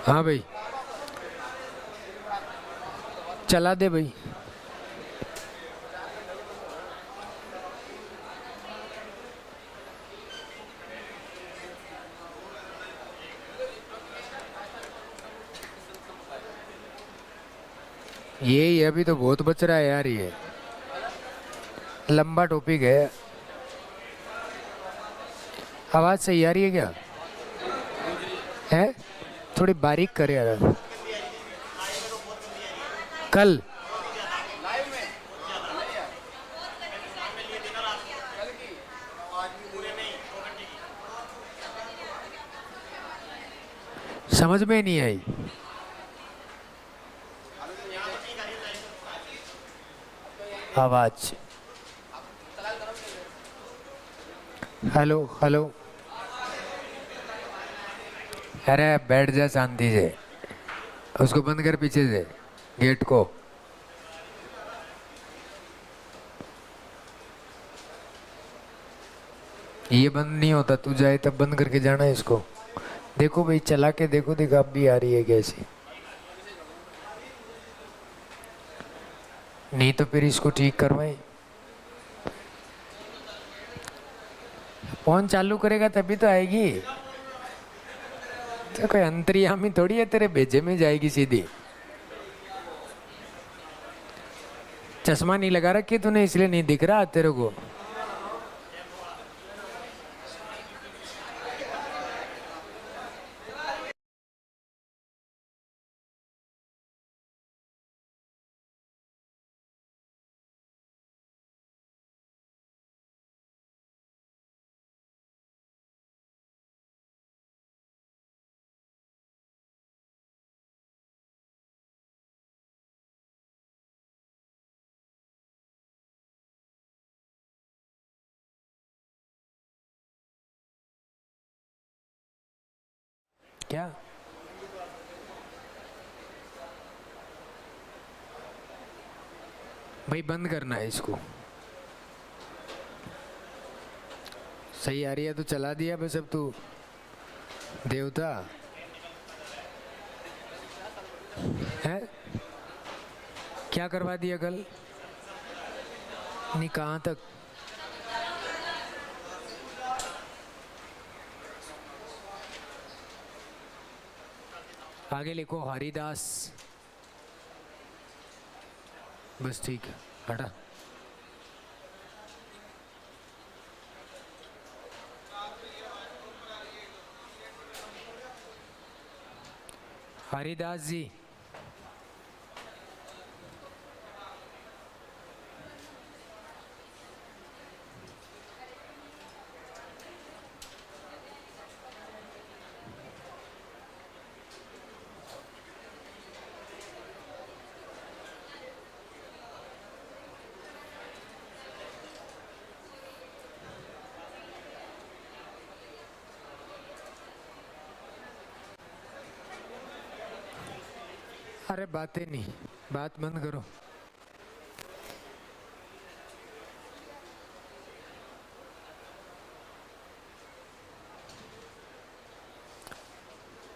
हाँ भाई, चला दे भाई। ये अभी तो बहुत बच रहा है यार, ये लंबा टॉपिक है। आवाज़ सही आ रही है क्या? है, थोड़ी बारीक करे यार। कल समझ में नहीं आई। आवाज़। Hello hello. अरे बैठ जा शांति से। उसको बंद कर पीछे से, गेट को। ये बंद नहीं होता, तू जाए तब बंद करके जाना इसको। देखो भाई, चला के देखो, देखो अब भी आ रही है कैसी। नहीं तो फिर इसको ठीक करवाएं। फोन चालू करेगा तभी तो आएगी। तो कोई अंतर्यामी थोड़ी है, तेरे भेजे में जाएगी सीधी। चश्मा नहीं लगा रखी तूने, इसलिए नहीं दिख रहा तेरे को। क्या? भाई बंद करना है इसको। सही आ रही है तो चला दिया बस, अब तू देवता है। क्या करवा दिया कल? नहीं, कहाँ तक? आगे लिखो हरिदास। बस ठीक है, हटा। हरिदास जी। अरे बातें नहीं, बात बंद करो।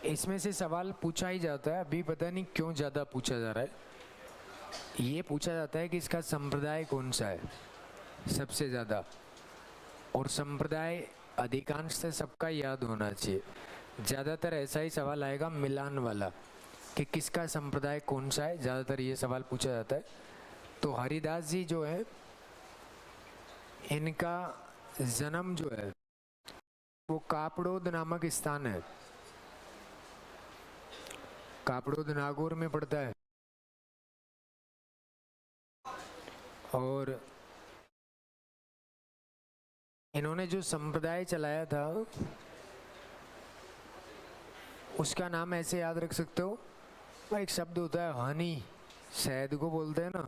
इसमें से सवाल पूछा ही जाता है, अभी पता नहीं क्यों ज़्यादा पूछा जा रहा है। ये पूछा जाता है कि इसका संप्रदाय कौन सा है सबसे ज़्यादा। और संप्रदाय अधिकांश से सबका याद होना चाहिए। ज़्यादातर ऐसा ही सवाल आएगा मिलान वाला, कि किसका संप्रदाय कौन सा है, ज़्यादातर ये सवाल पूछा जाता है। तो हरिदास जी जो है, इनका जन्म जो है वो कापड़ोद नामक स्थान है। कापड़ोद नागौर में पड़ता है। और इन्होंने जो संप्रदाय चलाया था उसका नाम ऐसे याद रख सकते हो। वो एक शब्द होता है हनी, शहद को बोलते हैं ना,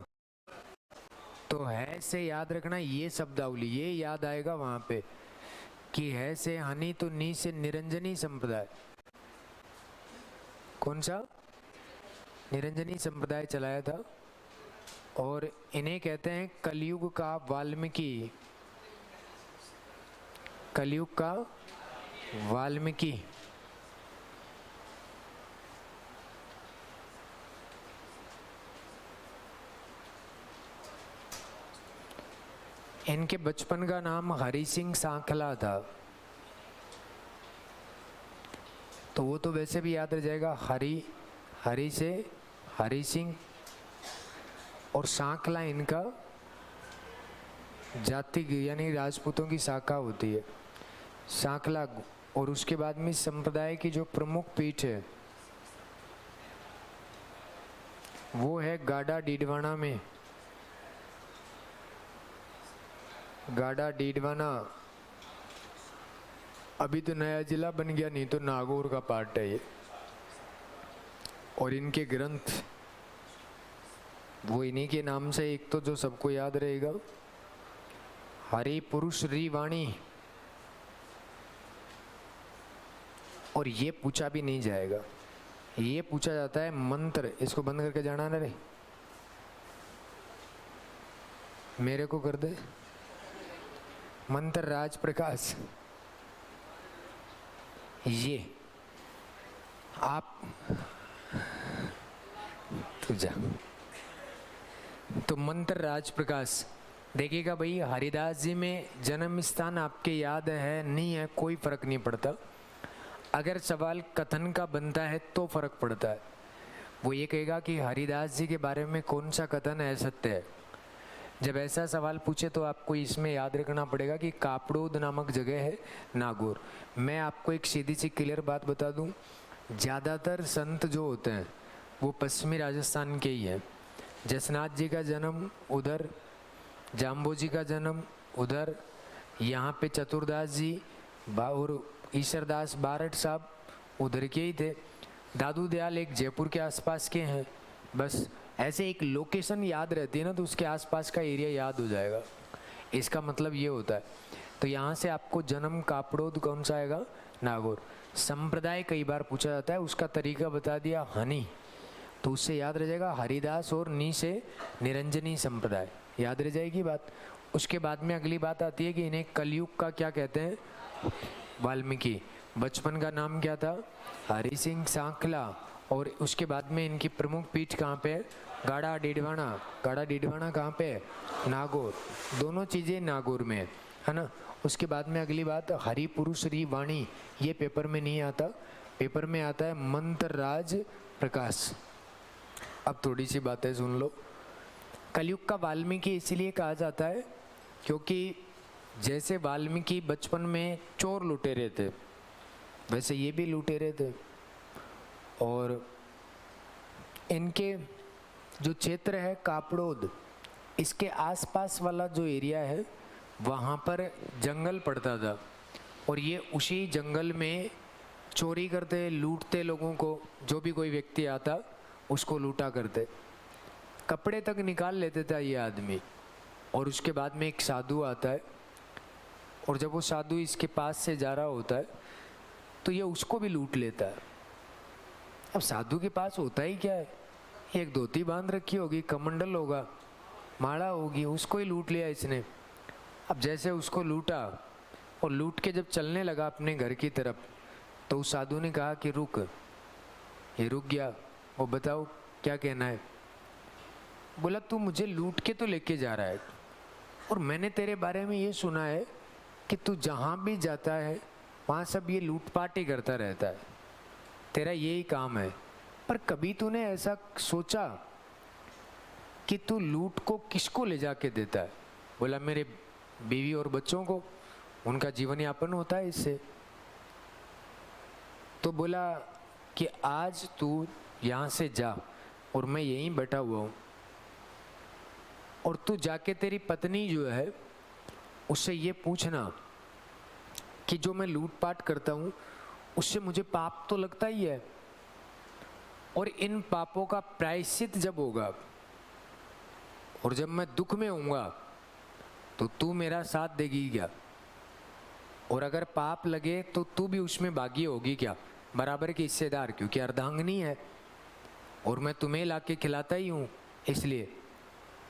तो है से याद रखना ये शब्दावली, ये याद आएगा वहां पे कि है से हनी, तो नी से निरंजनी संप्रदाय। कौन सा? निरंजनी संप्रदाय चलाया था। और इन्हें कहते हैं कलयुग का वाल्मीकि। कलयुग का वाल्मीकि। इनके बचपन का नाम हरि सिंह सांखला था, तो वो तो वैसे भी याद रह जाएगा। हरि से हरि सिंह, और सांखला इनका जाति यानी राजपूतों की शाखा होती है, सांखला। और उसके बाद में संप्रदाय की जो प्रमुख पीठ है वो है गाडा डीडवाना में। गाडा डीडवाना अभी तो नया जिला बन गया, नहीं तो नागौर का पार्ट है ये। और इनके ग्रंथ वो इन्हीं के नाम से, एक तो जो सबको याद रहेगा हरि पुरुष री वाणी, और ये पूछा भी नहीं जाएगा, ये पूछा जाता है मंत्र। इसको बंद करके जाना ना रे, मेरे को कर दे। मंत्र राज प्रकाश, ये आप तू जा। तो मंत्र राज प्रकाश देखिएगा भाई, हरिदास जी में जन्म स्थान आपके याद है नहीं है कोई फर्क नहीं पड़ता, अगर सवाल कथन का बनता है तो फर्क पड़ता है। वो ये कहेगा कि हरिदास जी के बारे में कौन सा कथन है सत्य है। जब ऐसा सवाल पूछे तो आपको इसमें याद रखना पड़ेगा कि कापड़ोद नामक जगह है नागौर। मैं आपको एक सीधी सी क्लियर बात बता दूं, ज़्यादातर संत जो होते हैं वो पश्चिमी राजस्थान के ही हैं। जसनाथ जी का जन्म उधर, जाम्बो जी का जन्म उधर, यहाँ पे चतुरदास जी और ईश्वरदास बारट साहब उधर के ही थे। दादू दयाल एक जयपुर के आसपास के हैं। बस ऐसे एक लोकेशन याद रहती है ना तो उसके आसपास का एरिया याद हो जाएगा, इसका मतलब ये होता है। तो यहाँ से आपको जन्म कापड़ोद कौन सा आएगा, नागौर। संप्रदाय कई बार पूछा जाता है, उसका तरीका बता दिया हनी, तो उससे याद रह जाएगा हरिदास, और नी से निरंजनी संप्रदाय, याद रह जाएगी बात। उसके बाद में अगली बात आती है कि इन्हें कलयुग का क्या कहते हैं, वाल्मीकि। बचपन का नाम क्या था, हरि सिंह सांखला। और उसके बाद में इनकी प्रमुख पीठ कहाँ पे है, गाड़ा डीडवाना। गाड़ा डीडवाना कहाँ पे है, नागौर। दोनों चीज़ें नागौर में है ना। उसके बाद में अगली बात हरि पुरुष री वाणी, ये पेपर में नहीं आता, पेपर में आता है मंत्र राज प्रकाश। अब थोड़ी सी बातें सुन लो। कलयुग का वाल्मीकि इसलिए कहा जाता है क्योंकि जैसे वाल्मीकि बचपन में चोर लुटेरे थे वैसे ये भी लुटेरे थे, और इनके जो क्षेत्र है कापड़ोद, इसके आसपास वाला जो एरिया है वहाँ पर जंगल पड़ता था, और ये उसी जंगल में चोरी करते, लूटते लोगों को, जो भी कोई व्यक्ति आता उसको लूटा करते, कपड़े तक निकाल लेते था ये आदमी। और उसके बाद में एक साधु आता है, और जब वो साधु इसके पास से जा रहा होता है तो ये उसको भी लूट लेता है। अब साधु के पास होता ही क्या है, एक धोती बांध रखी होगी, कमंडल होगा, माला होगी, उसको ही लूट लिया इसने। अब जैसे उसको लूटा और लूट के जब चलने लगा अपने घर की तरफ, तो उस साधु ने कहा कि रुक। ये रुक गया। वो बताओ क्या कहना है। बोला तू मुझे लूट के तो लेके जा रहा है, और मैंने तेरे बारे में ये सुना है कि तू जहाँ भी जाता है वहाँ सब ये लूटपाट ही करता रहता है, तेरा यही काम है। पर कभी तूने ऐसा सोचा कि तू लूट को किसको ले जाके देता है। बोला मेरे बीवी और बच्चों को, उनका जीवन यापन होता है इससे। तो बोला कि आज तू यहाँ से जा, और मैं यहीं बैठा हुआ हूँ, और तू जाके तेरी पत्नी जो है उससे ये पूछना कि जो मैं लूटपाट करता हूँ उससे मुझे पाप तो लगता ही है, और इन पापों का प्रायश्चित जब होगा और जब मैं दुख में होऊंगा तो तू मेरा साथ देगी क्या, और अगर पाप लगे तो तू भी उसमें भागी होगी क्या, बराबर की हिस्सेदार, क्योंकि अर्धांगिनी है और मैं तुम्हें लाके खिलाता ही हूँ इसलिए।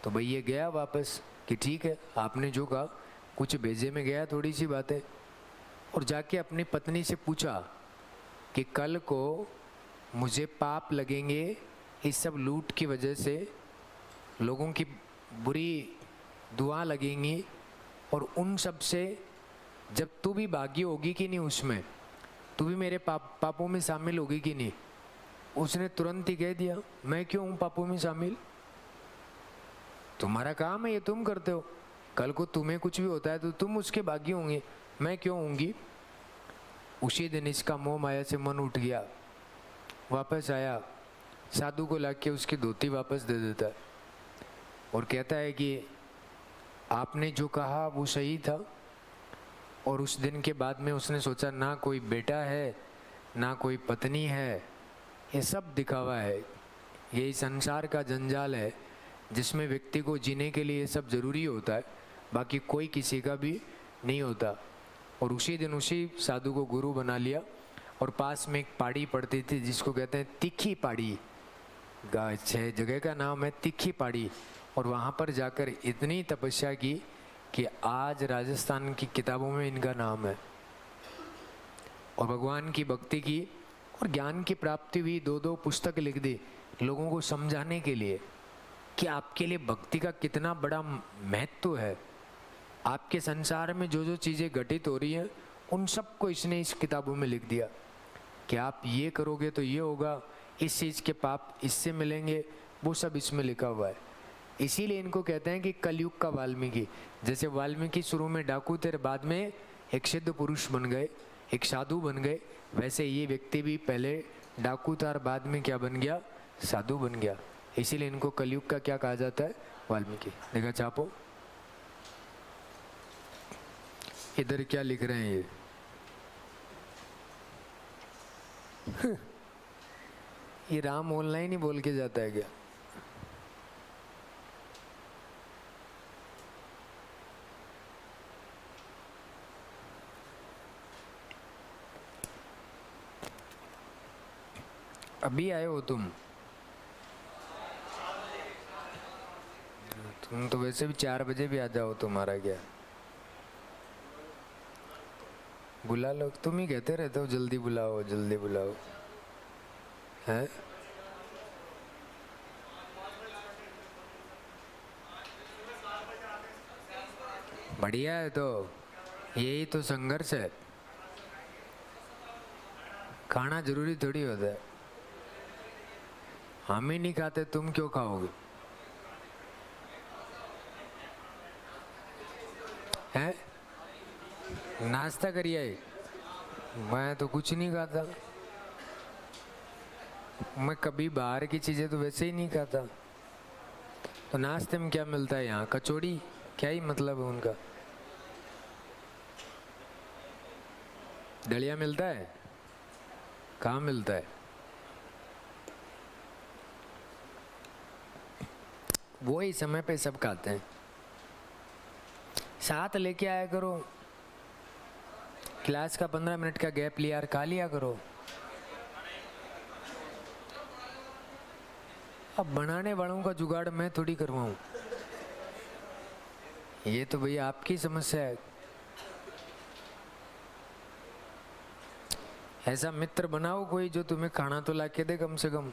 तो भाई ये गया वापस कि ठीक है आपने जो कहा, कुछ भेजे में गया थोड़ी सी बातें, और जाके अपनी पत्नी से पूछा कि कल को मुझे पाप लगेंगे इस सब लूट की वजह से, लोगों की बुरी दुआ लगेंगी, और उन सब से जब तू भी भागी होगी कि नहीं, उसमें तू भी मेरे पापों में शामिल होगी कि नहीं। उसने तुरंत ही कह दिया, मैं क्यों हूँ पापों में शामिल, तुम्हारा काम है ये, तुम करते हो, कल को तुम्हें कुछ भी होता है तो तुम उसके भागी होंगे, मैं क्यों होंगी। उसी दिन इसका मोह माया से मन उठ गया, वापस आया, साधु को लाके उसकी धोती वापस दे देता है और कहता है कि आपने जो कहा वो सही था। और उस दिन के बाद में उसने सोचा, ना कोई बेटा है ना कोई पत्नी है, ये सब दिखावा है, यही संसार का जंजाल है जिसमें व्यक्ति को जीने के लिए ये सब ज़रूरी होता है, बाकी कोई किसी का भी नहीं होता। और उसी दिन उसी साधु को गुरु बना लिया। और पास में एक पहाड़ी पड़ती थी जिसको कहते हैं तीखी पहाड़ी, जगह का नाम है तीखी पहाड़ी। और वहाँ पर जाकर इतनी तपस्या की कि आज राजस्थान की किताबों में इनका नाम है। और भगवान की भक्ति की और ज्ञान की प्राप्ति हुई, 2-2 पुस्तक लिख दी लोगों को समझाने के लिए कि आपके लिए भक्ति का कितना बड़ा महत्व है। आपके संसार में जो जो चीज़ें घटित हो रही हैं उन सब को इसने इस किताबों में लिख दिया कि आप ये करोगे तो ये होगा, इस चीज़ के पाप इससे मिलेंगे, वो सब इसमें लिखा हुआ है। इसीलिए इनको कहते हैं कि कलयुग का वाल्मीकि। जैसे वाल्मीकि शुरू में डाकू थे, बाद में एक सिद्ध पुरुष बन गए, एक साधु बन गए, वैसे ये व्यक्ति भी पहले डाकू था और बाद में क्या बन गया, साधु बन गया। इसीलिए इनको कलयुग का क्या कहा जाता है, वाल्मीकि। देखा चापो इधर क्या लिख रहे हैं ये राम ऑनलाइन ही बोल के जाता है क्या। अभी आए हो तुम तो वैसे भी 4 बजे भी आ जाओ, तुम्हारा क्या, बुला लो, तुम ही कहते रहते हो जल्दी बुलाओ जल्दी बुलाओ, हैं। बढ़िया है, तो यही तो संघर्ष है, खाना जरूरी थोड़ी होता है। हम ही नहीं खाते, तुम क्यों खाओगे, हैं। नाश्ता करिए, मैं तो कुछ नहीं खाता, मैं कभी बाहर की चीज़ें तो वैसे ही नहीं खाता। तो नाश्ते में क्या मिलता है यहाँ, कचौड़ी, क्या ही मतलब है उनका। दलिया मिलता है, कहाँ मिलता है, वो ही समय पे सब खाते हैं। साथ लेके आया करो, क्लास का 15 मिनट का गैप लिया और खा लिया करो। अब बनाने वालों का जुगाड़ मैं थोड़ी करवाऊं, ये तो भैया आपकी समस्या है। ऐसा मित्र बनाओ कोई जो तुम्हें खाना तो ला के दे कम से कम।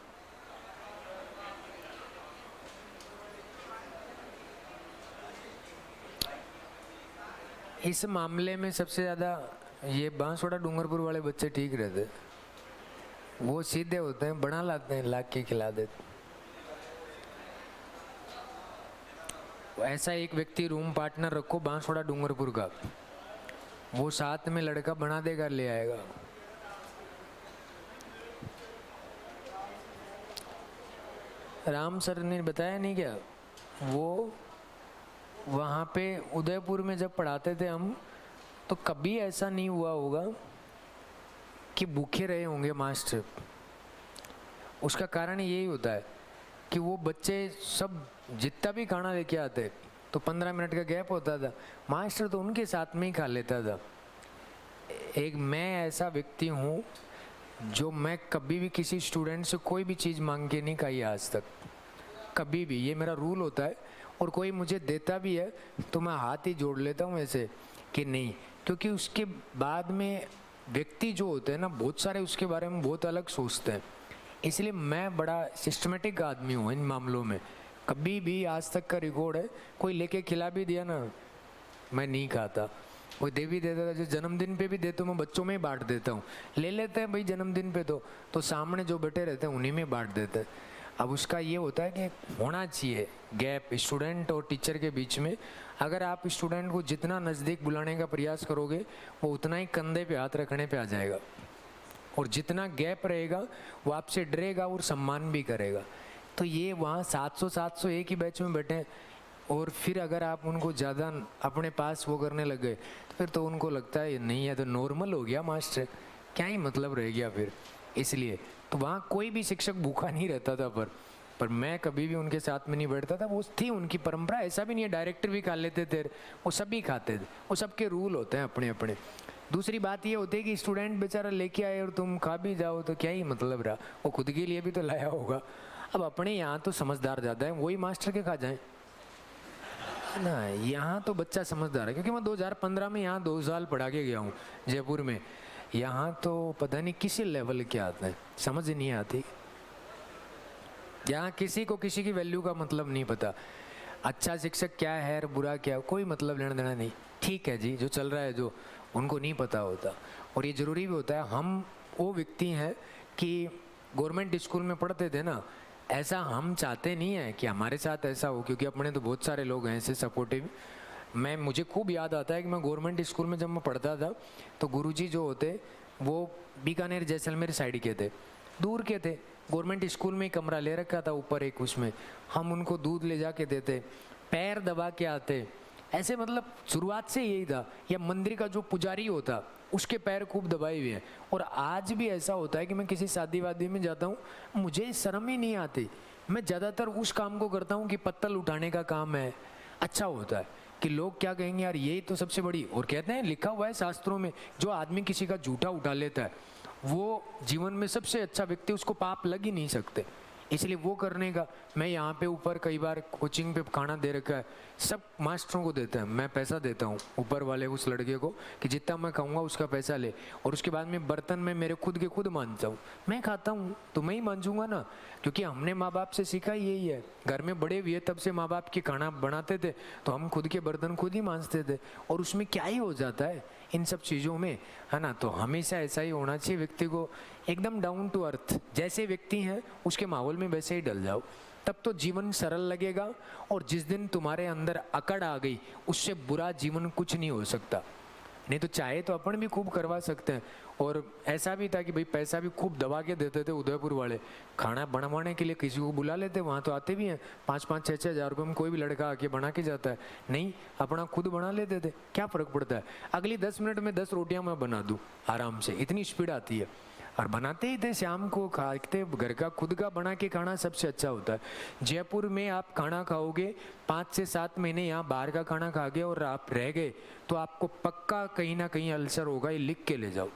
इस मामले में सबसे ज़्यादा ये बांसवाड़ा डूंगरपुर वाले बच्चे ठीक रहते, वो सीधे होते हैं, बना लाते हैं, ला के खिला देते। ऐसा एक व्यक्ति रूम पार्टनर रखो बांसवाड़ा डूंगरपुर का, वो साथ में लड़का बना देगा, ले आएगा। राम सर ने बताया नहीं क्या, वो वहाँ पे उदयपुर में जब पढ़ाते थे हम, तो कभी ऐसा नहीं हुआ होगा कि भूखे रहे होंगे मास्टर। उसका कारण यही होता है कि वो बच्चे सब जितना भी खाना लेके आते तो 15 मिनट का गैप होता था, मास्टर तो उनके साथ में ही खा लेता था। एक मैं ऐसा व्यक्ति हूँ जो मैं कभी भी किसी स्टूडेंट से कोई भी चीज़ मांग के नहीं खाई आज तक, कभी भी, ये मेरा रूल होता है। और कोई मुझे देता भी है तो मैं हाथ ही जोड़ लेता हूँ ऐसे कि नहीं, क्योंकि उसके बाद में व्यक्ति जो होते हैं ना, बहुत सारे उसके बारे में बहुत अलग सोचते हैं। इसलिए मैं बड़ा सिस्टमेटिक आदमी हूँ इन मामलों में। कभी भी आज तक का रिकॉर्ड है, कोई लेके खिला भी दिया ना, मैं नहीं खाता। कोई दे भी देता था, जो जन्मदिन पे भी देता हूँ मैं बच्चों में ही बांट देता हूँ। ले लेते हैं भाई जन्मदिन पे तो सामने जो बैठे रहते हैं उन्हीं में बांट देते हैं। अब उसका ये होता है कि होना चाहिए गैप स्टूडेंट और टीचर के बीच में। अगर आप स्टूडेंट को जितना नज़दीक बुलाने का प्रयास करोगे वो उतना ही कंधे पे हाथ रखने पे आ जाएगा, और जितना गैप रहेगा वो आपसे डरेगा और सम्मान भी करेगा। तो ये वहाँ 700 एक ही बैच में बैठे हैं, और फिर अगर आप उनको ज़्यादा अपने पास वो करने लग गए तो फिर तो उनको लगता है नहीं है तो नॉर्मल हो गया मास्टर, क्या ही मतलब रह गया फिर। इसलिए तो वहाँ कोई भी शिक्षक भूखा नहीं रहता था, पर मैं कभी भी उनके साथ में नहीं बैठता था। वो थी उनकी परंपरा, ऐसा भी नहीं है डायरेक्टर भी खा लेते थे, वो सभी खाते थे, वो सबके रूल होते हैं अपने अपने। दूसरी बात ये होती है कि स्टूडेंट बेचारा लेके आए और तुम खा भी जाओ तो क्या ही मतलब रहा, वो खुद के लिए भी तो लाया होगा। अब अपने यहाँ तो समझदार ज़्यादा है, वही मास्टर के खा जाएं ना। यहाँ तो बच्चा समझदार है, क्योंकि मैं 2015 में यहाँ 2 साल पढ़ा के गया हूँ जयपुर में। यहाँ तो पता नहीं किसी लेवल के आते हैं, समझ नहीं आती। यहाँ किसी को किसी की वैल्यू का मतलब नहीं पता। अच्छा शिक्षक क्या है और बुरा क्या, कोई मतलब लेना देना नहीं। ठीक है जी, जो चल रहा है जो उनको नहीं पता होता। और ये ज़रूरी भी होता है। हम वो व्यक्ति हैं कि गवर्नमेंट स्कूल में पढ़ते थे ना, ऐसा हम चाहते नहीं है कि हमारे साथ ऐसा हो, क्योंकि अपने तो बहुत सारे लोग हैं ऐसे सपोर्टिव। मुझे खूब याद आता है कि मैं गवर्नमेंट स्कूल में जब मैं पढ़ता था तो गुरुजी जो होते वो बीकानेर जैसलमेर साइड के थे, दूर के थे। गवर्नमेंट स्कूल में ही कमरा ले रखा था ऊपर एक, उसमें हम उनको दूध ले जाके देते, पैर दबा के आते ऐसे। मतलब शुरुआत से यही था। या मंदिर का जो पुजारी होता उसके पैर खूब दबाए हुए हैं। और आज भी ऐसा होता है कि मैं किसी शादी वादी में जाता हूँ, मुझे शर्म ही नहीं आती। मैं ज़्यादातर उस काम को करता हूँ कि पत्तल उठाने का काम है। अच्छा होता है कि लोग क्या कहेंगे यार, यही तो सबसे बड़ी। और कहते हैं लिखा हुआ है शास्त्रों में, जो आदमी किसी का जूठा उठा लेता है वो जीवन में सबसे अच्छा व्यक्ति, उसको पाप लग ही नहीं सकते। इसलिए वो करने का। मैं यहाँ पे ऊपर कई बार कोचिंग पे खाना दे रखा है, सब मास्टरों को देते हैं, मैं पैसा देता हूँ ऊपर वाले उस लड़के को कि जितना मैं खाऊंगा उसका पैसा ले। और उसके बाद में बर्तन में मेरे खुद के खुद मांजता हूँ। मैं खाता हूँ तो मैं ही मांजूंगा ना, क्योंकि हमने माँ बाप से सीखा यही है। घर में बड़े हुए तब से माँ बाप के खाना बनाते थे तो हम खुद के बर्तन खुद ही मांजते थे। और उसमें क्या ही हो जाता है इन सब चीज़ों में, है ना। तो हमेशा ऐसा ही होना चाहिए व्यक्ति को, एकदम डाउन टू अर्थ। जैसे व्यक्ति हैं उसके माहौल में वैसे ही डल जाओ, तब तो जीवन सरल लगेगा। और जिस दिन तुम्हारे अंदर अकड़ आ गई, उससे बुरा जीवन कुछ नहीं हो सकता। नहीं तो चाहे तो अपन भी खूब करवा सकते हैं। और ऐसा भी था कि भाई पैसा भी खूब दबा के देते थे उदयपुर वाले। खाना बनवाने के लिए किसी को बुला लेते, वहाँ तो आते भी हैं 5-5, 6-6 हज़ार रुपये में कोई भी लड़का आके बना के जाता है। नहीं, अपना खुद बना लेते थे, क्या फ़र्क पड़ता है। अगली 10 मिनट में 10 रोटियाँ मैं बना दूँ आराम से, इतनी स्पीड आती है। और बनाते ही थे शाम को, खाते घर का खुद का बना के खाना सबसे अच्छा होता है। जयपुर में आप खाना खाओगे 5 से 7 महीने यहाँ बाहर का खाना खा गए और आप रह गए तो आपको पक्का कहीं ना कहीं अल्सर होगा, ये लिख के ले जाओ।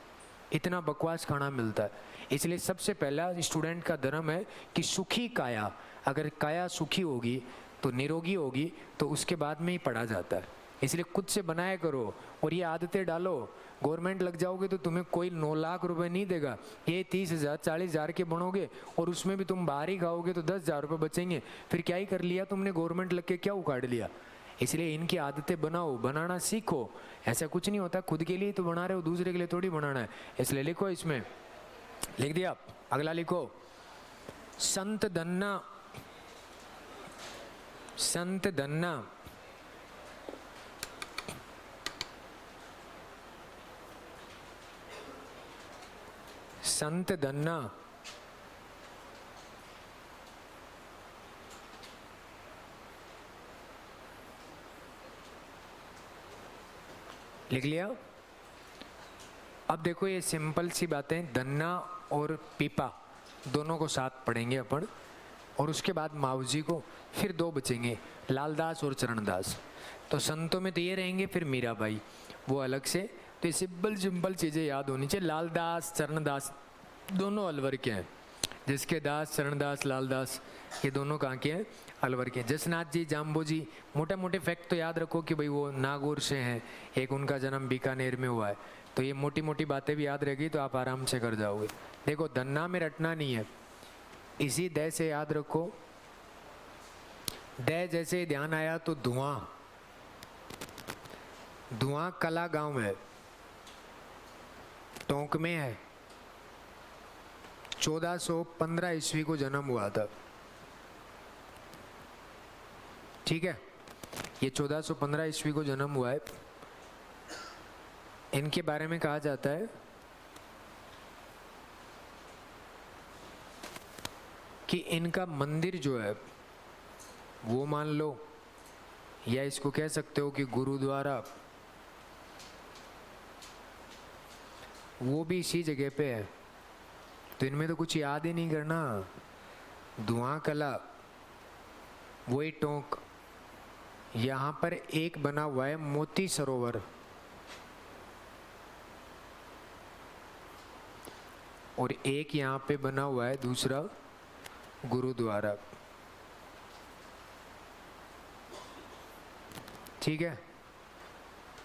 इतना बकवास खाना मिलता है। इसलिए सबसे पहला स्टूडेंट का धर्म है कि सुखी काया, अगर काया सुखी होगी तो निरोगी होगी तो उसके बाद में ही पढ़ा जाता है। इसलिए खुद से बनाया करो और ये आदतें डालो। गवर्नमेंट लग जाओगे तो तुम्हें कोई 9 लाख रुपए नहीं देगा, ये 30,000 40,000 के बनोगे और उसमें भी तुम बाहर ही खाओगे तो 10,000 रुपये बचेंगे। फिर क्या ही कर लिया तुमने, गवर्नमेंट लग के क्या उखाड़ लिया। इसलिए इनकी आदतें बनाओ, बनाना सीखो। ऐसा कुछ नहीं होता, खुद के लिए तो बना रहे हो, दूसरे के लिए थोड़ी बनाना है। इसलिए लिखो, इसमें लिख दिया, अगला लिखो। संत धन्ना, संत धन्ना संत धन्ना लिख लिया। अब देखो ये सिंपल सी बातें, धन्ना और पीपा दोनों को साथ पढ़ेंगे अपन, और उसके बाद मावजी को, फिर 2 बचेंगे, लालदास और चरणदास। तो संतों में तो ये रहेंगे, फिर मीराबाई वो अलग से। तो ये सिंपल चीज़ें याद होनी चाहिए। लालदास चरणदास दोनों अलवर के हैं, जिसके दास चरणदास लालदास ये दोनों कहाँ के हैं, अलवर के। जसनाथ जी, जाम्बो जी, मोटे मोटे फैक्ट तो याद रखो कि भाई वो नागौर से हैं, एक उनका जन्म बीकानेर में हुआ है। तो ये मोटी मोटी बातें भी याद रहेगी तो आप आराम से कर जाओगे। देखो धन्ना में रटना नहीं है, इसी दय से याद रखो। दय जैसे ध्यान आया तो धुआं, धुआं कला गांव है, टोंक में है। 1415 ईस्वी को जन्म हुआ था। ठीक है, ये 1415 ईस्वी को जन्म हुआ है। इनके बारे में कहा जाता है कि इनका मंदिर जो है वो मान लो, या इसको कह सकते हो कि गुरुद्वारा, वो भी इसी जगह पे है। तो इनमें तो कुछ याद ही नहीं करना। धुआं कला, वही टोंक। यहाँ पर एक बना हुआ है मोती सरोवर, और एक यहाँ पे बना हुआ है दूसरा गुरुद्वारा। ठीक है,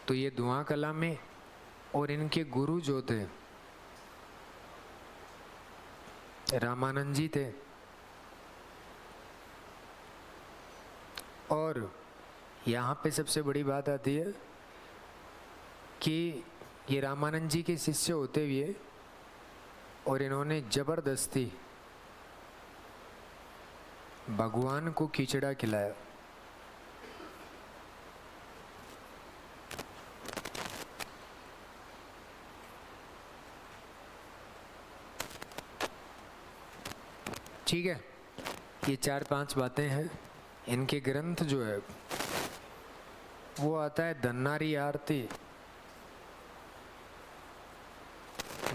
तो ये धुआं कला में, और इनके गुरु जो थे रामानंद जी थे। और यहाँ पे सबसे बड़ी बात आती है कि ये रामानंद जी के शिष्य होते हुए और इन्होंने जबरदस्ती भगवान को खिचड़ा खिलाया। ठीक है, ये 4-5 बातें हैं। इनके ग्रंथ जो है वो आता है धन्नारी आरती।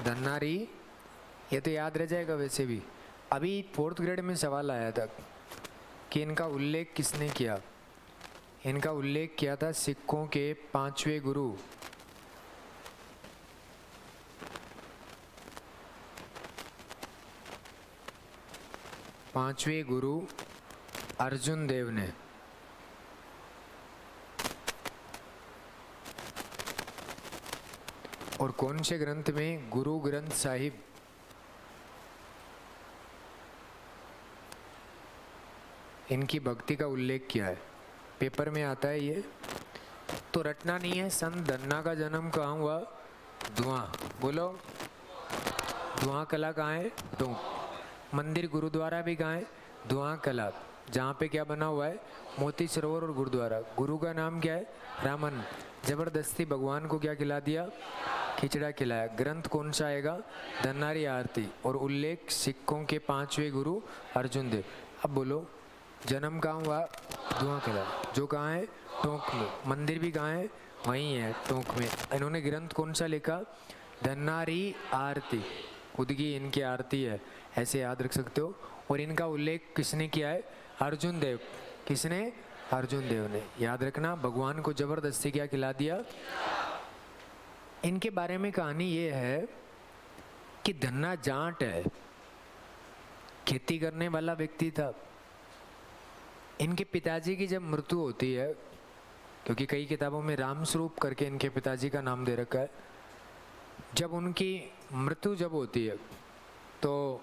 धन्नारी, ये तो याद रह जाएगा वैसे भी। अभी 4th ग्रेड में सवाल आया था कि इनका उल्लेख किसने किया। इनका उल्लेख किया था सिखों के 5वें गुरु अर्जुन देव ने। और कौन से ग्रंथ में? गुरु ग्रंथ साहिब। इनकी भक्ति का उल्लेख किया है, पेपर में आता है ये, तो रटना नहीं है। संत धन्ना का जन्म कहाँ हुआ? धुआं, बोलो। धुआं कला कहाँ है? तो मंदिर गुरुद्वारा भी कहाँ है? धुआं कला, जहाँ पे क्या बना हुआ है? मोती सरोवर और गुरुद्वारा। गुरु का नाम क्या है? रामन। जबरदस्ती भगवान को क्या खिला दिया? खिचड़ा खिलाया। ग्रंथ कौन सा आएगा? धन्नारी आरती। और उल्लेख सिखों के 5वें गुरु अर्जुन देव। अब बोलो, जन्म कहाँ हुआ? धुआं कला, जो कहाँ है? टोंक में। मंदिर भी कहाँ है? वहीं है, टोंक में। इन्होंने ग्रंथ कौन सा लिखा? धन्नारी आरती। खुद की इनकी आरती है, ऐसे याद रख सकते हो। और इनका उल्लेख किसने किया है? अर्जुन देव। किसने? अर्जुन देव ने। याद रखना, भगवान को जबरदस्ती क्या खिला दिया? इनके बारे में कहानी ये है कि धन्ना जाट है, खेती करने वाला व्यक्ति था। इनके पिताजी की जब मृत्यु होती है, क्योंकि कई किताबों में रामस्वरूप करके इनके पिताजी का नाम दे रखा है, जब उनकी मृत्यु जब होती है तो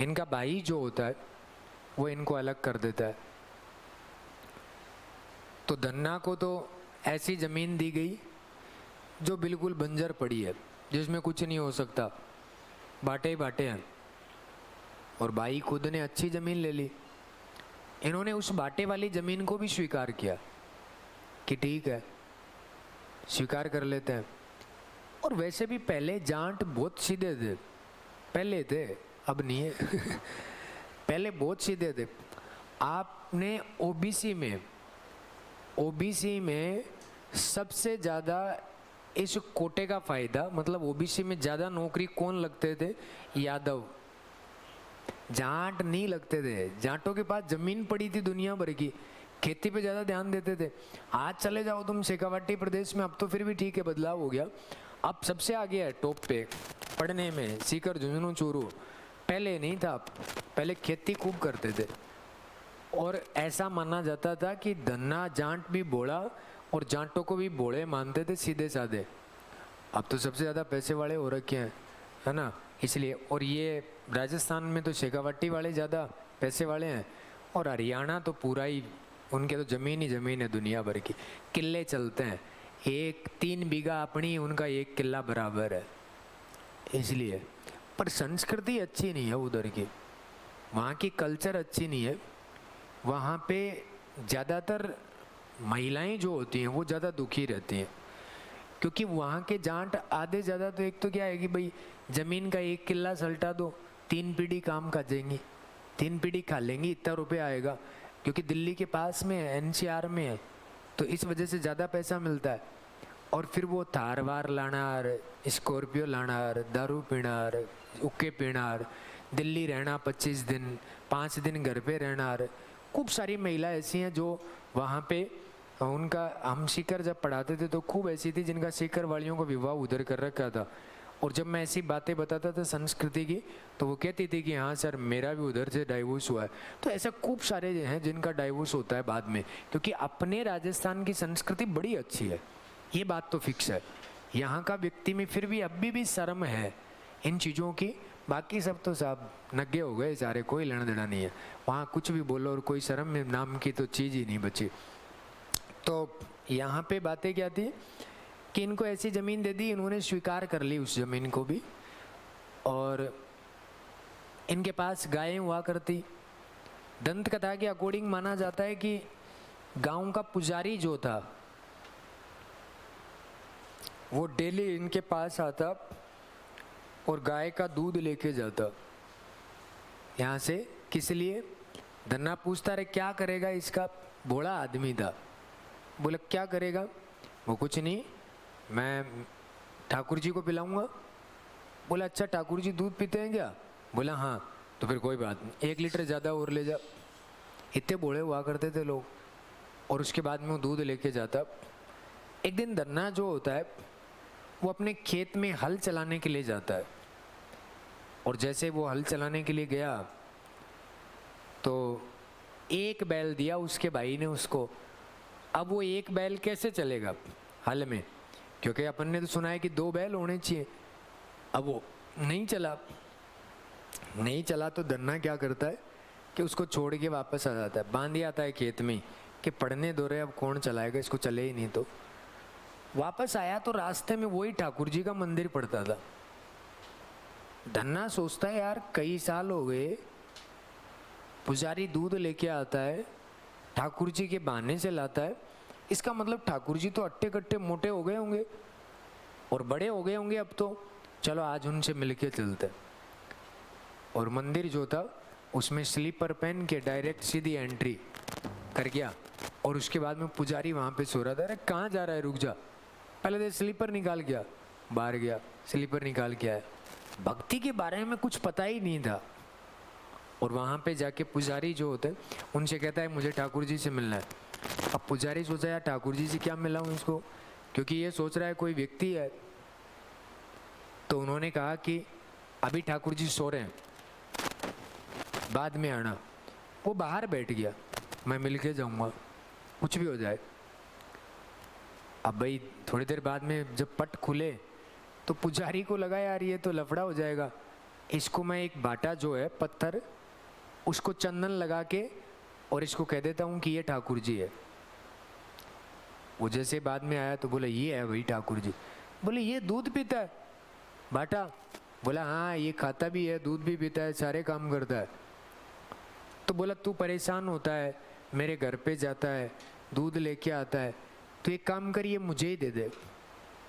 इनका भाई जो होता है वो इनको अलग कर देता है। तो धन्ना को तो ऐसी जमीन दी गई जो बिल्कुल बंजर पड़ी है, जिसमें कुछ नहीं हो सकता, बाटे ही बाटे हैं। और भाई खुद ने अच्छी जमीन ले ली। इन्होंने उस बाटे वाली जमीन को भी स्वीकार किया कि ठीक है, स्वीकार कर लेते हैं। और वैसे भी पहले जाट बहुत सीधे थे, पहले थे, अब नहीं है। पहले बहुत सीधे थे। आपने ओबीसी में सबसे ज़्यादा इस कोटे का फायदा, मतलब ओबीसी में ज़्यादा नौकरी कौन लगते थे? यादव। जाट नहीं लगते थे। जाटों के पास जमीन पड़ी थी दुनिया भर की, खेती पे ज़्यादा ध्यान देते थे। आज चले जाओ तुम शेखावाटी प्रदेश में, अब तो फिर भी ठीक है, बदलाव हो गया। अब सबसे आगे है टॉप पे पढ़ने में, सीकर, झुंझुनू, चूरू। पहले नहीं था, पहले खेती खूब करते थे। और ऐसा माना जाता था कि धन्ना जाट भी भोला और जाटों को भी भोले मानते थे, सीधे साधे। अब तो सबसे ज़्यादा पैसे वाले हो रखे हैं, है ना, इसलिए। और ये राजस्थान में तो शेखावाटी वाले ज़्यादा पैसे वाले हैं, और हरियाणा तो पूरा ही, उनके तो ज़मीन ही ज़मीन है दुनिया भर की, किले चलते हैं। एक 3 बीघा अपनी, उनका 1 किला बराबर है, इसलिए। पर संस्कृति अच्छी नहीं है उधर की, वहाँ की कल्चर अच्छी नहीं है। वहाँ पे ज़्यादातर महिलाएं जो होती हैं वो ज़्यादा दुखी रहती हैं, क्योंकि वहाँ के जाट आधे ज़्यादा तो एक तो क्या है कि भाई ज़मीन का 1 किला सल्टा दो, 3 पीढ़ी काम कर जाएंगी, 3 पीढ़ी खा लेंगी, इतना रुपया आएगा, क्योंकि दिल्ली के पास में है, एनसीआर में है, तो इस वजह से ज़्यादा पैसा मिलता है। और फिर वो थार वार लानार, स्कॉर्पियो लानार, दारू पीनार, उक्के पीनार, दिल्ली रहना 25 दिन, 5 दिन घर पे रहनार। खूब सारी महिला ऐसी हैं जो वहाँ पे उनका, हम सीकर जब पढ़ाते थे तो खूब ऐसी थी जिनका सीकर वालियों को विवाह उधर कर रखा था। और जब मैं ऐसी बातें बताता था संस्कृति की, तो वो कहती थी कि हाँ सर मेरा भी उधर से डाइवोर्स हुआ है। तो ऐसा खूब सारे हैं जिनका डाइवोर्स होता है बाद में, क्योंकि अपने राजस्थान की संस्कृति बड़ी अच्छी है, ये बात तो फिक्स है। यहाँ का व्यक्ति में फिर भी अभी भी शर्म है इन चीज़ों की, बाकी सब तो सब नग्गे हो गए सारे, कोई लेना देना नहीं है वहाँ, कुछ भी बोलो और कोई शर्म नाम की तो चीज़ ही नहीं बची। तो यहाँ पे बातें क्या थी कि इनको ऐसी ज़मीन दे दी, इन्होंने स्वीकार कर ली उस ज़मीन को भी, और इनके पास गायें हुआ करती। दंत कथा के अकॉर्डिंग माना जाता है कि गांव का पुजारी जो था वो डेली इनके पास आता और गाय का दूध लेके जाता यहाँ से। किस लिए? धन्ना पूछता रहे क्या करेगा इसका, बूढ़ा आदमी था, बोला क्या करेगा? वो कुछ नहीं, मैं ठाकुर जी को पिलाऊंगा। बोला अच्छा ठाकुर जी दूध पीते हैं क्या? बोला हाँ। तो फिर कोई बात नहीं, 1 लीटर ज़्यादा और ले जा। इतने बूढ़े हुआ करते थे लोग। और उसके बाद में वो दूध लेके जाता। एक दिन धन्ना जो होता है वो अपने खेत में हल चलाने के लिए जाता है, और जैसे वो हल चलाने के लिए गया तो एक बैल दिया उसके भाई ने उसको। अब वो एक बैल कैसे चलेगा हल में, क्योंकि अपन ने तो सुना है कि 2 बैल होने चाहिए। अब वो नहीं चला तो धन्ना क्या करता है कि उसको छोड़ के वापस आ जाता है, बांध आता है खेत में कि पढ़ने दो रहे, अब कौन चलाएगा इसको, चले ही नहीं। तो वापस आया तो रास्ते में वही ठाकुर जी का मंदिर पड़ता था। धन्ना सोचता है यार कई साल हो गए, पुजारी दूध लेके आता है, ठाकुर जी के बहाने से लाता है, इसका मतलब ठाकुर जी तो अट्टे कट्टे मोटे हो गए होंगे और बड़े हो गए होंगे अब तो, चलो आज उनसे मिलके चलते। और मंदिर जो था उसमें स्लीपर पहन के डायरेक्ट सीधी एंट्री कर गया। और उसके बाद में पुजारी वहाँ पे सो रहा था। अरे कहाँ जा रहा है, रुक जा। पहले तो स्लीपर निकाल गया, बाहर गया, स्लीपर निकाल के आया। भक्ति के बारे में कुछ पता ही नहीं था। और वहाँ पे जाके पुजारी जो होते हैं उनसे कहता है मुझे ठाकुर जी से मिलना है। अब पुजारी सोचा यार ठाकुर जी से क्या मिलाऊं इसको, क्योंकि ये सोच रहा है कोई व्यक्ति है। तो उन्होंने कहा कि अभी ठाकुर जी सो रहे हैं, बाद में आना। वो बाहर बैठ गया, मैं मिल के जाऊँगा कुछ भी हो जाए। अब भाई थोड़ी देर बाद में जब पट खुले तो पुजारी को लगा यार ये तो लफड़ा हो जाएगा, इसको मैं एक बाटा जो है पत्थर, उसको चंदन लगा के और इसको कह देता हूँ कि ये ठाकुर जी है। वो जैसे बाद में आया तो बोला ये है वही ठाकुर जी। बोले ये दूध पीता है बाटा? बोला हाँ ये खाता भी है, दूध भी पीता है, सारे काम करता है। तो बोला तू परेशान होता है, मेरे घर पे जाता है, दूध लेके आता है, तो एक काम करिए मुझे ही दे दे,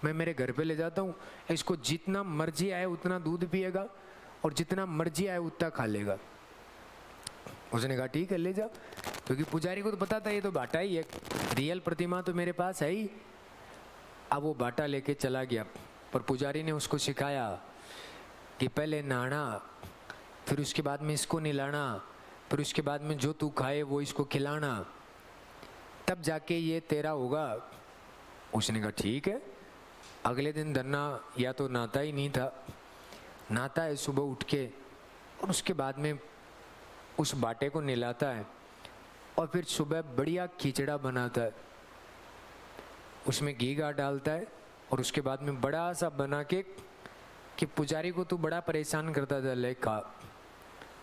मैं मेरे घर पे ले जाता हूँ, इसको जितना मर्जी आए उतना दूध पिएगा और जितना मर्जी आए उतना खा लेगा। उसने कहा ठीक है ले जा, क्योंकि पुजारी को तो पता था ये तो बाटा ही है, रियल प्रतिमा तो मेरे पास है ही। अब वो बाटा लेके चला गया, पर पुजारी ने उसको सिखाया कि पहले नहाना, फिर उसके बाद में इसको नहलाना, फिर उसके बाद में जो तू खाए वो इसको खिलाना, तब जाके ये तेरा होगा। उसने कहा ठीक है। अगले दिन धन्ना या तो नहाता ही नहीं था, नहाता है सुबह उठ के और उसके बाद में उस बाटे को नहलाता है और फिर सुबह बढ़िया खिचड़ा बनाता है, उसमें घी गा डालता है और उसके बाद में बड़ा सा बना के कि पुजारी को तू बड़ा परेशान करता था, ले खा,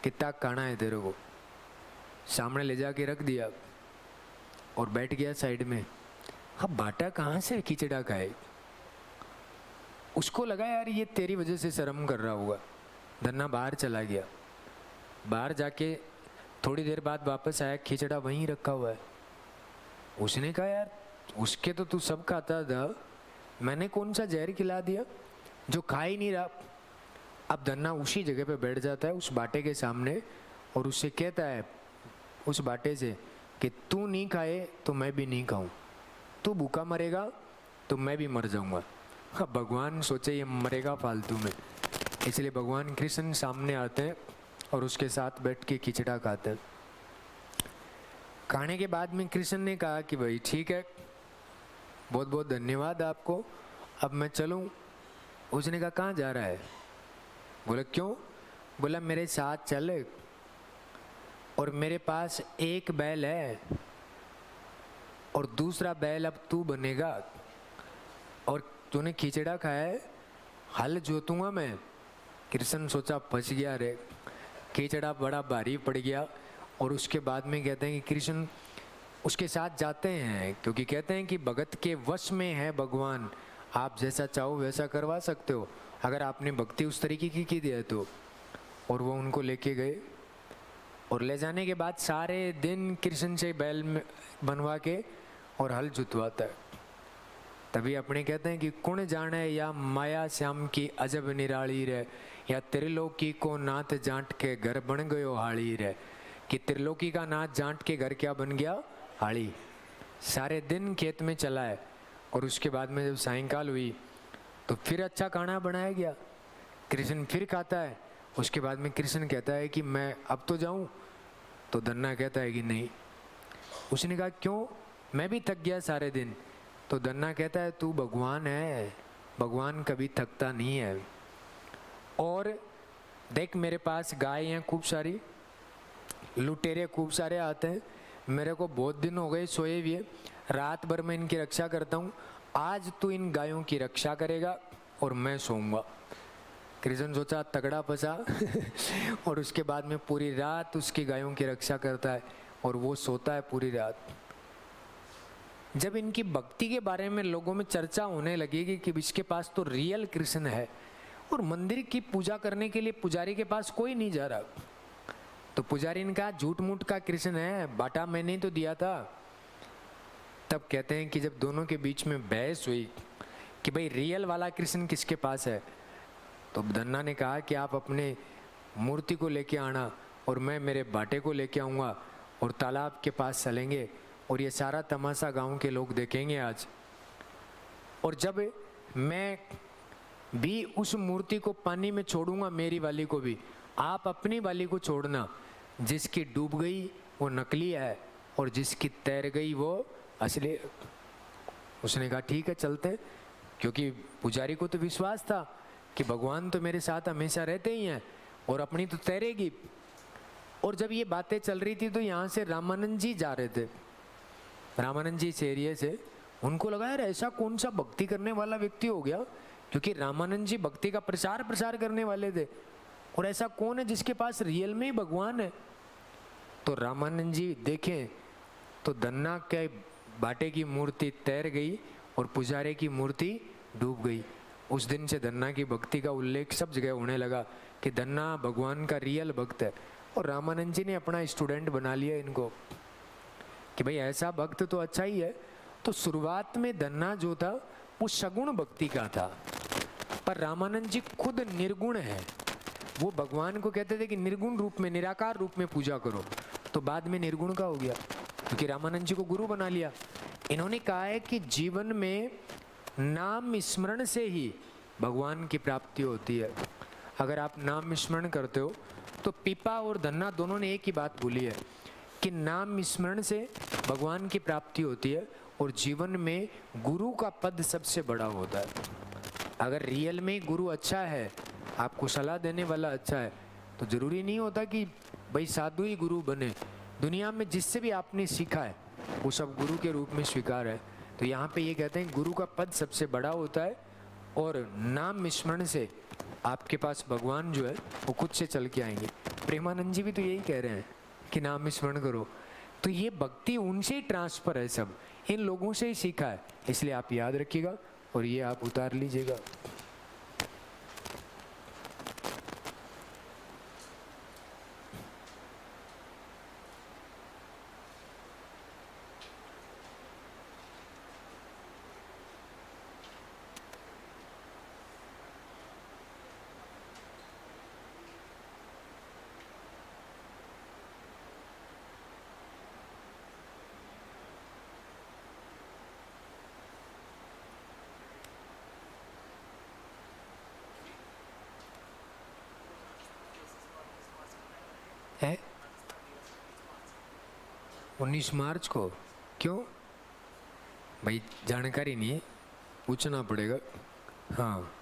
कितना खाना है तेरे को, सामने ले जाके रख दिया और बैठ गया साइड में। अब बाटा कहाँ से खिचड़ा खाए? उसको लगा यार ये तेरी वजह से शर्म कर रहा होगा। धन्ना बाहर चला गया। बाहर जाके थोड़ी देर बाद वापस आया, खिचड़ा वहीं रखा हुआ है। उसने कहा यार उसके तो तू सब खाता था, मैंने कौन सा जहर खिला दिया जो खा ही नहीं रहा। अब धन्ना उसी जगह पे बैठ जाता है उस बाटे के सामने और उससे कहता है उस बाटे से कि तू नहीं खाए तो मैं भी नहीं खाऊं, तू भूखा मरेगा तो मैं भी मर जाऊंगा। अब भगवान सोचे ये मरेगा फालतू में, इसलिए भगवान कृष्ण सामने आते हैं और उसके साथ बैठ के खिचड़ा खाते हैं। खाने के बाद में कृष्ण ने कहा कि भाई ठीक है, बहुत बहुत धन्यवाद आपको, अब मैं चलूं। उसने कहा कहाँ जा रहा है? बोला क्यों? बोला मेरे साथ चल, और मेरे पास एक बैल है और दूसरा बैल अब तू बनेगा, और तूने खिचड़ा खाया है, हल जोतूंगा मैं। कृष्ण सोचा फंस गया रे, खिचड़ा बड़ा भारी पड़ गया। और उसके बाद में कहते हैं कि कृष्ण उसके साथ जाते हैं, क्योंकि कहते हैं कि भगत के वश में है भगवान, आप जैसा चाहो वैसा करवा सकते हो अगर आपने भक्ति उस तरीके की दी है तो। और वो उनको लेके गए और ले जाने के बाद सारे दिन कृष्ण से बैल बनवा के और हल जुतवाता है। तभी अपने कहते हैं कि कुण जाने या माया श्याम की अजब निराली रे, या त्रिलोकी को नाथ जांट के घर बन गयो हाली रे। कि त्रिलोकी का नाथ जांट के घर क्या बन गया? हाली। सारे दिन खेत में चला है और उसके बाद में जब सायंकाल हुई तो फिर अच्छा खाना बनाया गया, कृष्ण फिर खाता है। उसके बाद में कृष्ण कहता है कि मैं अब तो जाऊं, तो धन्ना कहता है कि नहीं। उसने कहा क्यों? मैं भी थक गया सारे दिन। तो धन्ना कहता है तू भगवान है, भगवान कभी थकता नहीं है। और देख मेरे पास गाय हैं खूब सारी, लुटेरे खूब सारे आते हैं, मेरे को बहुत दिन हो गए सोए हुए, रात भर मैं इनकी रक्षा करता हूँ, आज तू इन गायों की रक्षा करेगा और मैं सोऊंगा। कृष्ण सोचा तगड़ा फंसा और उसके बाद में पूरी रात उसकी गायों की रक्षा करता है और वो सोता है पूरी रात। जब इनकी भक्ति के बारे में लोगों में चर्चा होने लगेगी कि इसके पास तो रियल कृष्ण है और मंदिर की पूजा करने के लिए पुजारी के पास कोई नहीं जा रहा, तो पुजारी ने कहा झूठ मूठ का कृष्ण है, बाटा मैंने तो दिया था। तब कहते हैं कि जब दोनों के बीच में बहस हुई कि भाई रियल वाला कृष्ण किसके पास है, तो धन्ना ने कहा कि आप अपने मूर्ति को लेके आना और मैं मेरे बाटे को लेके आऊँगा और तालाब के पास चलेंगे और ये सारा तमाशा गांव के लोग देखेंगे आज। और जब मैं भी उस मूर्ति को पानी में छोड़ूंगा, मेरी वाली को भी, आप अपनी वाली को छोड़ना। जिसकी डूब गई वो नकली है और जिसकी तैर गई वो असली। उसने कहा ठीक है चलते, क्योंकि पुजारी को तो विश्वास था कि भगवान तो मेरे साथ हमेशा रहते ही हैं और अपनी तो तैरेगी। और जब ये बातें चल रही थी तो यहाँ से रामानंद जी जा रहे थे, रामानंद जी इस एरिया से। उनको लगा यार ऐसा कौन सा भक्ति करने वाला व्यक्ति हो गया, क्योंकि रामानंद जी भक्ति का प्रसार करने वाले थे, और ऐसा कौन है जिसके पास रियल में ही भगवान है। तो रामानंद जी देखें तो धन्ना के बाटे की मूर्ति तैर गई और पुजारी की मूर्ति डूब गई। उस दिन से धन्ना की भक्ति का उल्लेख सब जगह होने लगा कि धन्ना भगवान का रियल भक्त है। और रामानंद जी ने अपना स्टूडेंट बना लिया इनको कि भाई ऐसा भक्त तो अच्छा ही है। तो शुरुआत में धन्ना जो था वो सगुण भक्ति का था, पर रामानंद जी खुद निर्गुण है। वो भगवान को कहते थे कि निर्गुण रूप में, निराकार रूप में पूजा करो, तो बाद में निर्गुण का हो गया क्योंकि रामानंद जी को गुरु बना लिया। इन्होंने कहा है कि जीवन में नाम स्मरण से ही भगवान की प्राप्ति होती है। अगर आप नाम स्मरण करते हो तो पीपा और धन्ना दोनों ने एक ही बात बोली है कि नाम स्मरण से भगवान की प्राप्ति होती है और जीवन में गुरु का पद सबसे बड़ा होता है। अगर रियल में गुरु अच्छा है, आपको सलाह देने वाला अच्छा है, तो जरूरी नहीं होता कि भाई साधु ही गुरु बने। दुनिया में जिससे भी आपने सीखा है वो सब गुरु के रूप में स्वीकार है। तो यहाँ पे ये कहते हैं गुरु का पद सबसे बड़ा होता है और नाम स्मरण से आपके पास भगवान जो है वो खुद से चल के आएंगे। प्रेमानंद जी भी तो यही कह रहे हैं कि नाम स्मरण करो, तो ये भक्ति उनसे ही ट्रांसफर है, सब इन लोगों से ही सीखा है, इसलिए आप याद रखिएगा और ये आप उतार लीजिएगा। है 19 मार्च को, क्यों भाई? जानकारी नहीं है, पूछना पड़ेगा। हाँ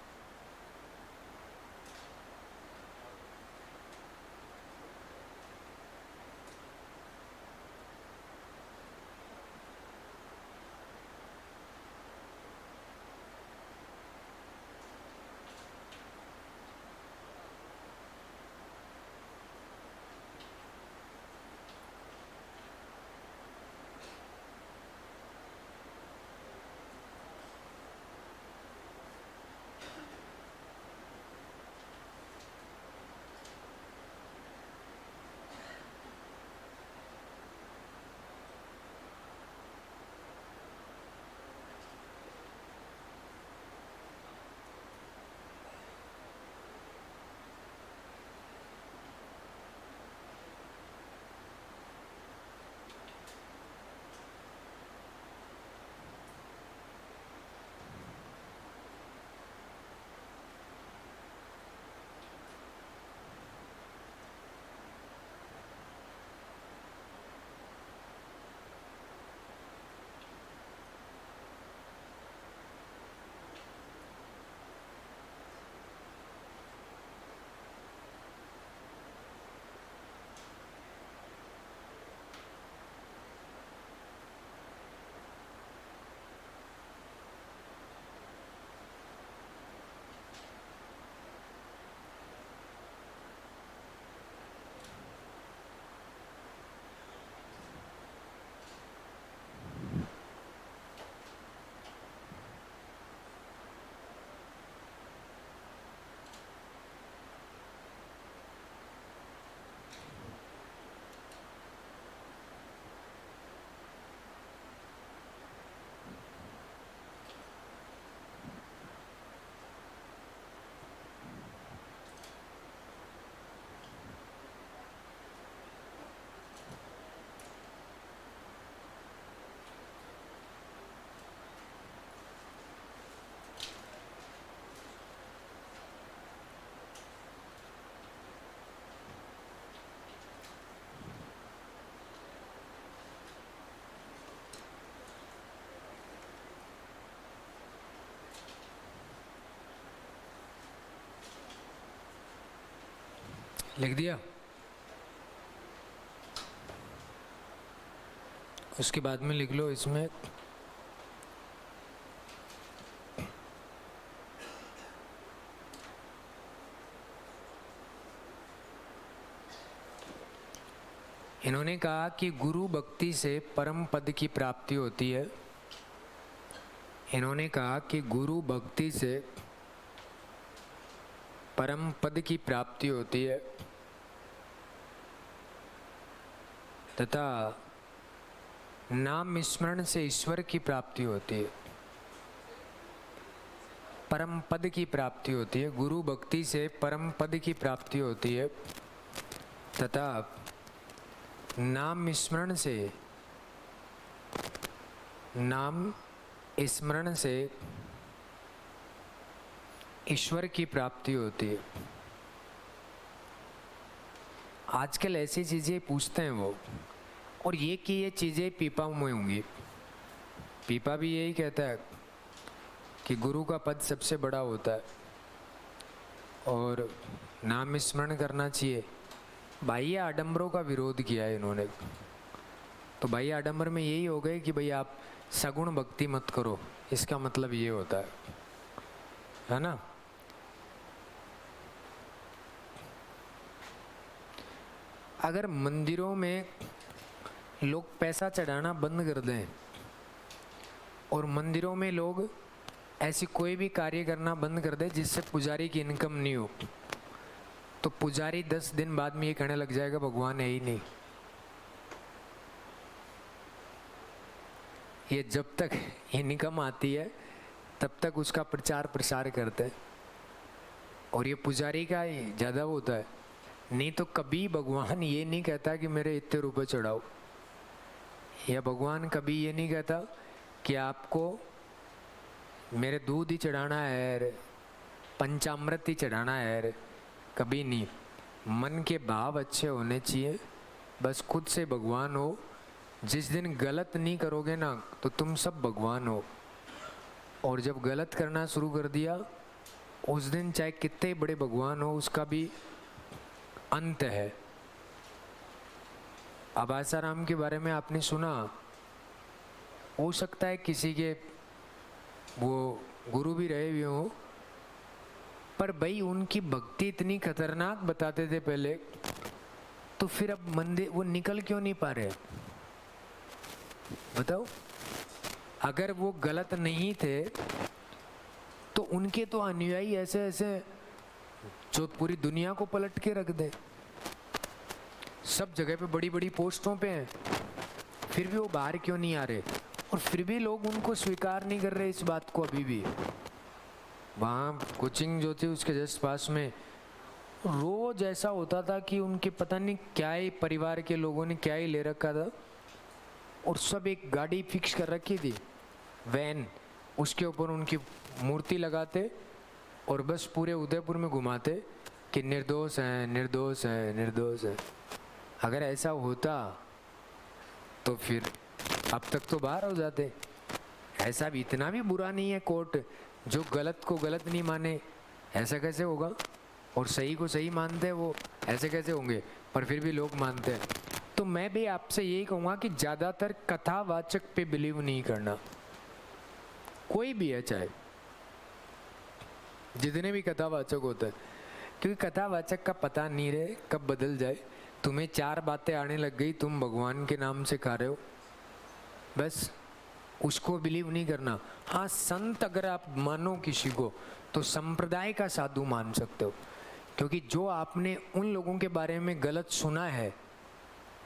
लिख दिया। उसके बाद में लिख लो इसमें इन्होंने कहा कि गुरु भक्ति से परम पद की प्राप्ति होती है। इन्होंने कहा कि गुरु भक्ति से परम पद की प्राप्ति होती है तथा नाम स्मरण से ईश्वर की प्राप्ति होती है। परम पद की प्राप्ति होती है, गुरु भक्ति से परम पद की प्राप्ति होती है तथा नाम स्मरण से ईश्वर की प्राप्ति होती है। आजकल ऐसी चीजें पूछते हैं वो, और ये कि ये चीजें पीपा में होंगी। पीपा भी यही कहता है कि गुरु का पद सबसे बड़ा होता है और नाम स्मरण करना चाहिए। बाह्य आडंबरों का विरोध किया है इन्होंने। तो बाह्य आडंबर में यही हो गए कि भाई आप सगुण भक्ति मत करो, इसका मतलब ये होता है ना। अगर मंदिरों में लोग पैसा चढ़ाना बंद कर दें और मंदिरों में लोग ऐसी कोई भी कार्य करना बंद कर दे जिससे पुजारी की इनकम नहीं हो, तो पुजारी 10 दिन बाद में ये कहने लग जाएगा भगवान है ही नहीं। ये जब तक इनकम आती है तब तक उसका प्रचार प्रसार करते हैं, और ये पुजारी का ज़्यादा होता है। नहीं तो कभी भगवान ये नहीं कहता कि मेरे इतने रुपए चढ़ाओ, या भगवान कभी ये नहीं कहता कि आपको मेरे दूध ही चढ़ाना है, पंचामृत ही चढ़ाना है, कभी नहीं। मन के भाव अच्छे होने चाहिए, बस खुद से भगवान हो। जिस दिन गलत नहीं करोगे ना तो तुम सब भगवान हो, और जब गलत करना शुरू कर दिया उस दिन चाहे कितने बड़े भगवान हो उसका भी अंत है। अब आसाराम के बारे में आपने सुना, हो सकता है किसी के वो गुरु भी रहे हुए हों, पर भाई उनकी भक्ति इतनी खतरनाक बताते थे पहले, तो फिर अब मंदिर वो निकल क्यों नहीं पा रहे? बताओ, अगर वो गलत नहीं थे तो उनके तो अनुयायी ऐसे ऐसे जो पूरी दुनिया को पलट के रख दे, सब जगह पे बड़ी बड़ी पोस्टों पे हैं, फिर भी वो बाहर क्यों नहीं आ रहे? और फिर भी लोग उनको स्वीकार नहीं कर रहे इस बात को अभी भी। वहाँ कोचिंग जो थी उसके जस्ट पास में रोज ऐसा होता था कि उनके पता नहीं क्या ही परिवार के लोगों ने क्या ही ले रखा था, और सब एक गाड़ी फिक्स कर रखी थी, वैन, उसके ऊपर उनकी मूर्ति लगाते और बस पूरे उदयपुर में घुमाते कि निर्दोष हैं, निर्दोष हैं, निर्दोष हैं। अगर ऐसा होता तो फिर अब तक तो बाहर हो जाते। ऐसा भी इतना भी बुरा नहीं है कोर्ट जो गलत को गलत नहीं माने। ऐसा कैसे होगा? और सही को सही मानते हैं वो, ऐसे कैसे होंगे? पर फिर भी लोग मानते हैं। तो मैं भी आपसे यही कहूँगा कि ज़्यादातर कथावाचक पे बिलीव नहीं करना, कोई भी है, चाहे जितने भी कथावाचक होते हैं, क्योंकि कथावाचक का पता नहीं रहे कब बदल जाए। तुम्हें 4 बातें आने लग गई, तुम भगवान के नाम से खा रहे हो, बस उसको बिलीव नहीं करना। हाँ, संत अगर आप मानो किसी को तो संप्रदाय का साधु मान सकते हो, क्योंकि जो आपने उन लोगों के बारे में गलत सुना है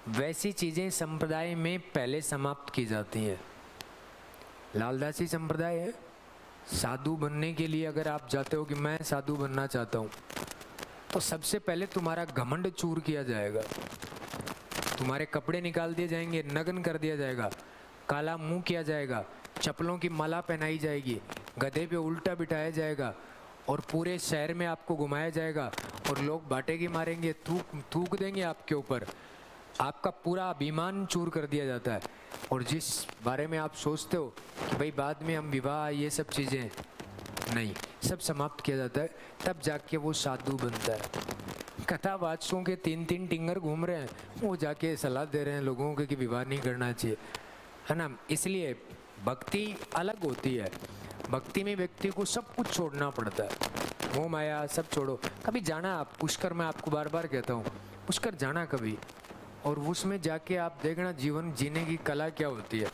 वैसी चीज़ें संप्रदाय में पहले समाप्त की जाती हैं। लालदासी संप्रदाय है, साधु बनने के लिए अगर आप जाते हो कि मैं साधु बनना चाहता हूँ, तो सबसे पहले तुम्हारा घमंड चूर किया जाएगा, तुम्हारे कपड़े निकाल दिए जाएंगे, नग्न कर दिया जाएगा, काला मुंह किया जाएगा, चप्पलों की माला पहनाई जाएगी, गधे पे उल्टा बिठाया जाएगा और पूरे शहर में आपको घुमाया जाएगा, और लोग बाटे की मारेंगे, थूक देंगे आपके ऊपर, आपका पूरा अभिमान चूर कर दिया जाता है। और जिस बारे में आप सोचते हो कि भाई बाद में हम विवाह ये सब चीज़ें, नहीं, सब समाप्त किया जाता है, तब जाके वो साधु बनता है। कथावाचकों के 3-3 टिंगर घूम रहे हैं, वो जाके सलाह दे रहे हैं लोगों को कि विवाह नहीं करना चाहिए, है ना। इसलिए भक्ति अलग होती है, भक्ति में व्यक्ति को सब कुछ छोड़ना पड़ता है, मोह माया सब छोड़ो। कभी जाना आप पुष्कर, मैं आपको बार बार कहता हूँ पुष्कर जाना कभी, और उसमें जाके आप देखना जीवन जीने की कला क्या होती है।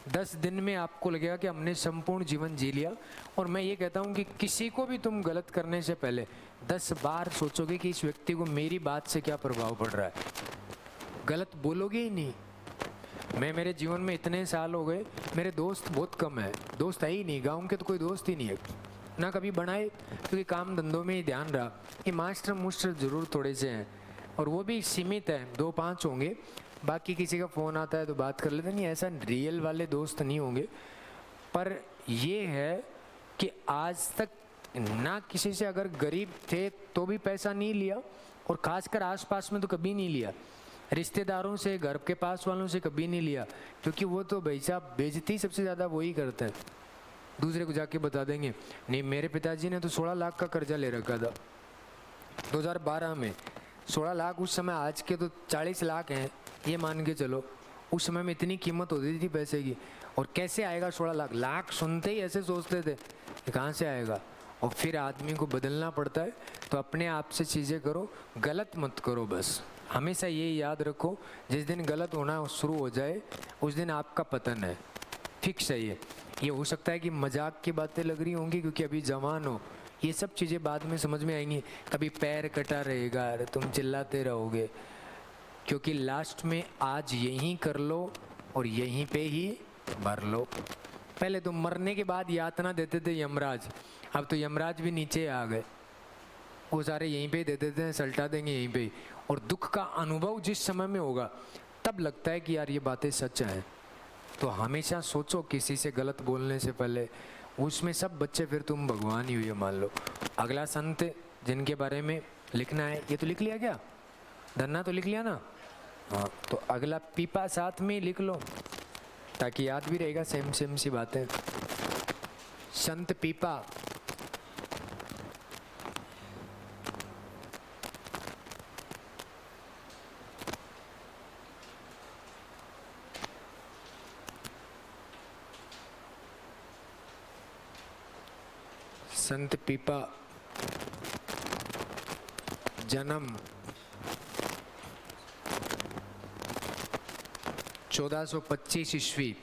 10 दिन में आपको लगेगा कि हमने संपूर्ण जीवन जी लिया। और मैं ये कहता हूँ कि किसी को भी तुम गलत करने से पहले 10 बार सोचोगे कि इस व्यक्ति को मेरी बात से क्या प्रभाव पड़ रहा है, गलत बोलोगे ही नहीं। मेरे जीवन में इतने साल हो गए, मेरे दोस्त बहुत कम है, दोस्त है ही नहीं, गाँव के तो कोई दोस्त ही नहीं है ना, कभी बनाए, क्योंकि काम धंधों में ही ध्यान रहा। ये मास्टर मुस्टर जरूर थोड़े से हैं, और वो भी सीमित है, 2-5 होंगे, बाकी किसी का फ़ोन आता है तो बात कर लेते, नहीं ऐसा रियल वाले दोस्त नहीं होंगे। पर ये है कि आज तक ना किसी से अगर गरीब थे तो भी पैसा नहीं लिया, और ख़ासकर आसपास में तो कभी नहीं लिया, रिश्तेदारों से, घर के पास वालों से कभी नहीं लिया, क्योंकि वो तो भाई साहब बेइज्जती सबसे ज़्यादा वही करते हैं। दूसरे को जाके बता देंगे, नहीं मेरे पिताजी ने तो 16 लाख का कर्जा ले रखा था 2012 में। 16 लाख उस समय, आज के तो 40 लाख हैं, ये मान के चलो। उस समय में इतनी कीमत होती थी पैसे की, और कैसे आएगा 16 लाख? लाख सुनते ही ऐसे सोचते थे कि कहाँ से आएगा। और फिर आदमी को बदलना पड़ता है। तो अपने आप से चीज़ें करो, गलत मत करो बस, हमेशा ये याद रखो, जिस दिन गलत होना शुरू हो जाए उस दिन आपका पतन है, फिक्स है ये हो सकता है कि मजाक की बातें लग रही होंगी क्योंकि अभी जवान हो, ये सब चीज़ें बाद में समझ में आएंगी। कभी पैर कटा रहेगा, अरे तुम चिल्लाते रहोगे, क्योंकि लास्ट में आज यहीं कर लो और यहीं पे ही मर लो। पहले तो मरने के बाद यातना देते थे यमराज, अब तो यमराज भी नीचे आ गए, वो सारे यहीं पे ही दे देते हैं, सल्टा देंगे यहीं पे ही। और दुख का अनुभव जिस समय में होगा तब लगता है कि यार ये बातें सच हैं। तो हमेशा सोचो किसी से गलत बोलने से पहले, उसमें सब बच्चे फिर तुम भगवान ही हुए मान लो। अगला संत जिनके बारे में लिखना है, ये तो लिख लिया क्या, धन्ना तो लिख लिया ना, हाँ तो अगला पीपा साथ में लिख लो ताकि याद भी रहेगा, सेम सेम सी बातें। संत पीपा, संत पीपा जन्म 1425 ईस्वी,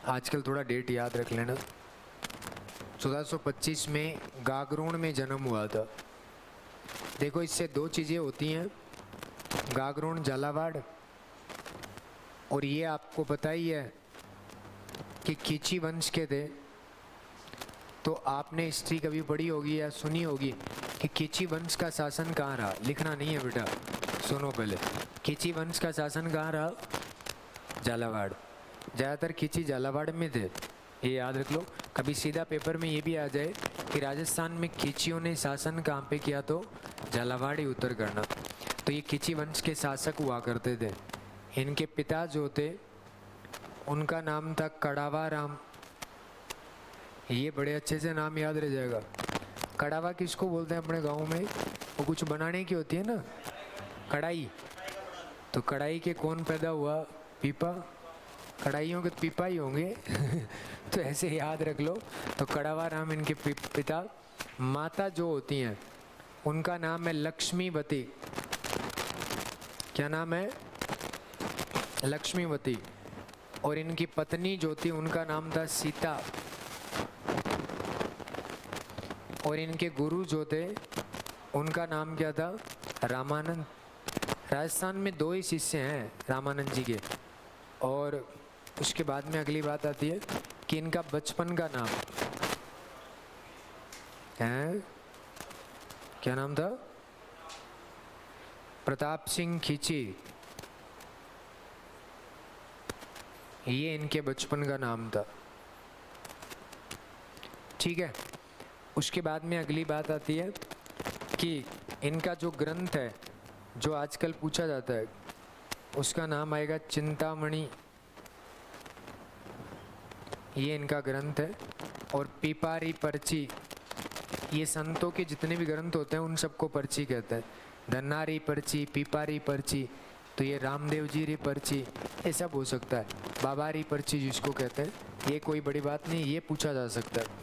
आजकल थोड़ा डेट याद रख लेना। 1425 में गागरोन में जन्म हुआ था। देखो इससे दो चीज़ें होती हैं, गागरोन झालावाड़, और ये आपको पता ही है कि खींची वंश के थे। तो आपने हिस्ट्री कभी पढ़ी होगी या सुनी होगी कि खींची वंश का शासन कहाँ रहा, लिखना नहीं है बेटा, सुनो पहले। खींची वंश का शासन कहाँ रहा, झालावाड़। ज़्यादातर खींची झालावाड़ में थे, ये याद रख लो। कभी सीधा पेपर में ये भी आ जाए कि राजस्थान में खींचियों ने शासन कहाँ पे किया, तो झालावाड़ ही उत्तर करना। तो ये खींची वंश के शासक हुआ करते थे। इनके पिता जो थे उनका नाम था कड़ावा राम। ये बड़े अच्छे से नाम याद रह जाएगा। कड़ावा किसको बोलते हैं अपने गांव में, वो कुछ बनाने की होती है ना, कढ़ाई। तो कढ़ाई के कौन पैदा हुआ, पीपा। कढ़ाइयों के पीपा ही होंगे तो ऐसे याद रख लो। तो कड़ावा राम इनके पिता। माता जो होती हैं उनका नाम है लक्ष्मीवती। क्या नाम है, लक्ष्मीवती। और इनकी पत्नी जो थी उनका नाम था सीता। और इनके गुरु जो थे उनका नाम क्या था, रामानंद। राजस्थान में दो ही शिष्य हैं रामानंद जी के। और उसके बाद में अगली बात आती है कि इनका बचपन का नाम है, क्या नाम था, प्रताप सिंह खींची। ये इनके बचपन का नाम था, ठीक है। उसके बाद में अगली बात आती है कि इनका जो ग्रंथ है जो आजकल पूछा जाता है उसका नाम आएगा चिंतामणि। ये इनका ग्रंथ है। और पीपारी पर्ची, ये संतों के जितने भी ग्रंथ होते हैं उन सबको पर्ची कहते हैं। धन्नारी पर्ची, पीपारी पर्ची, तो ये रामदेव जी री पर्ची, ये सब हो सकता है। बाबारी पर्ची जिसको कहते हैं, ये कोई बड़ी बात नहीं, ये पूछा जा सकता है।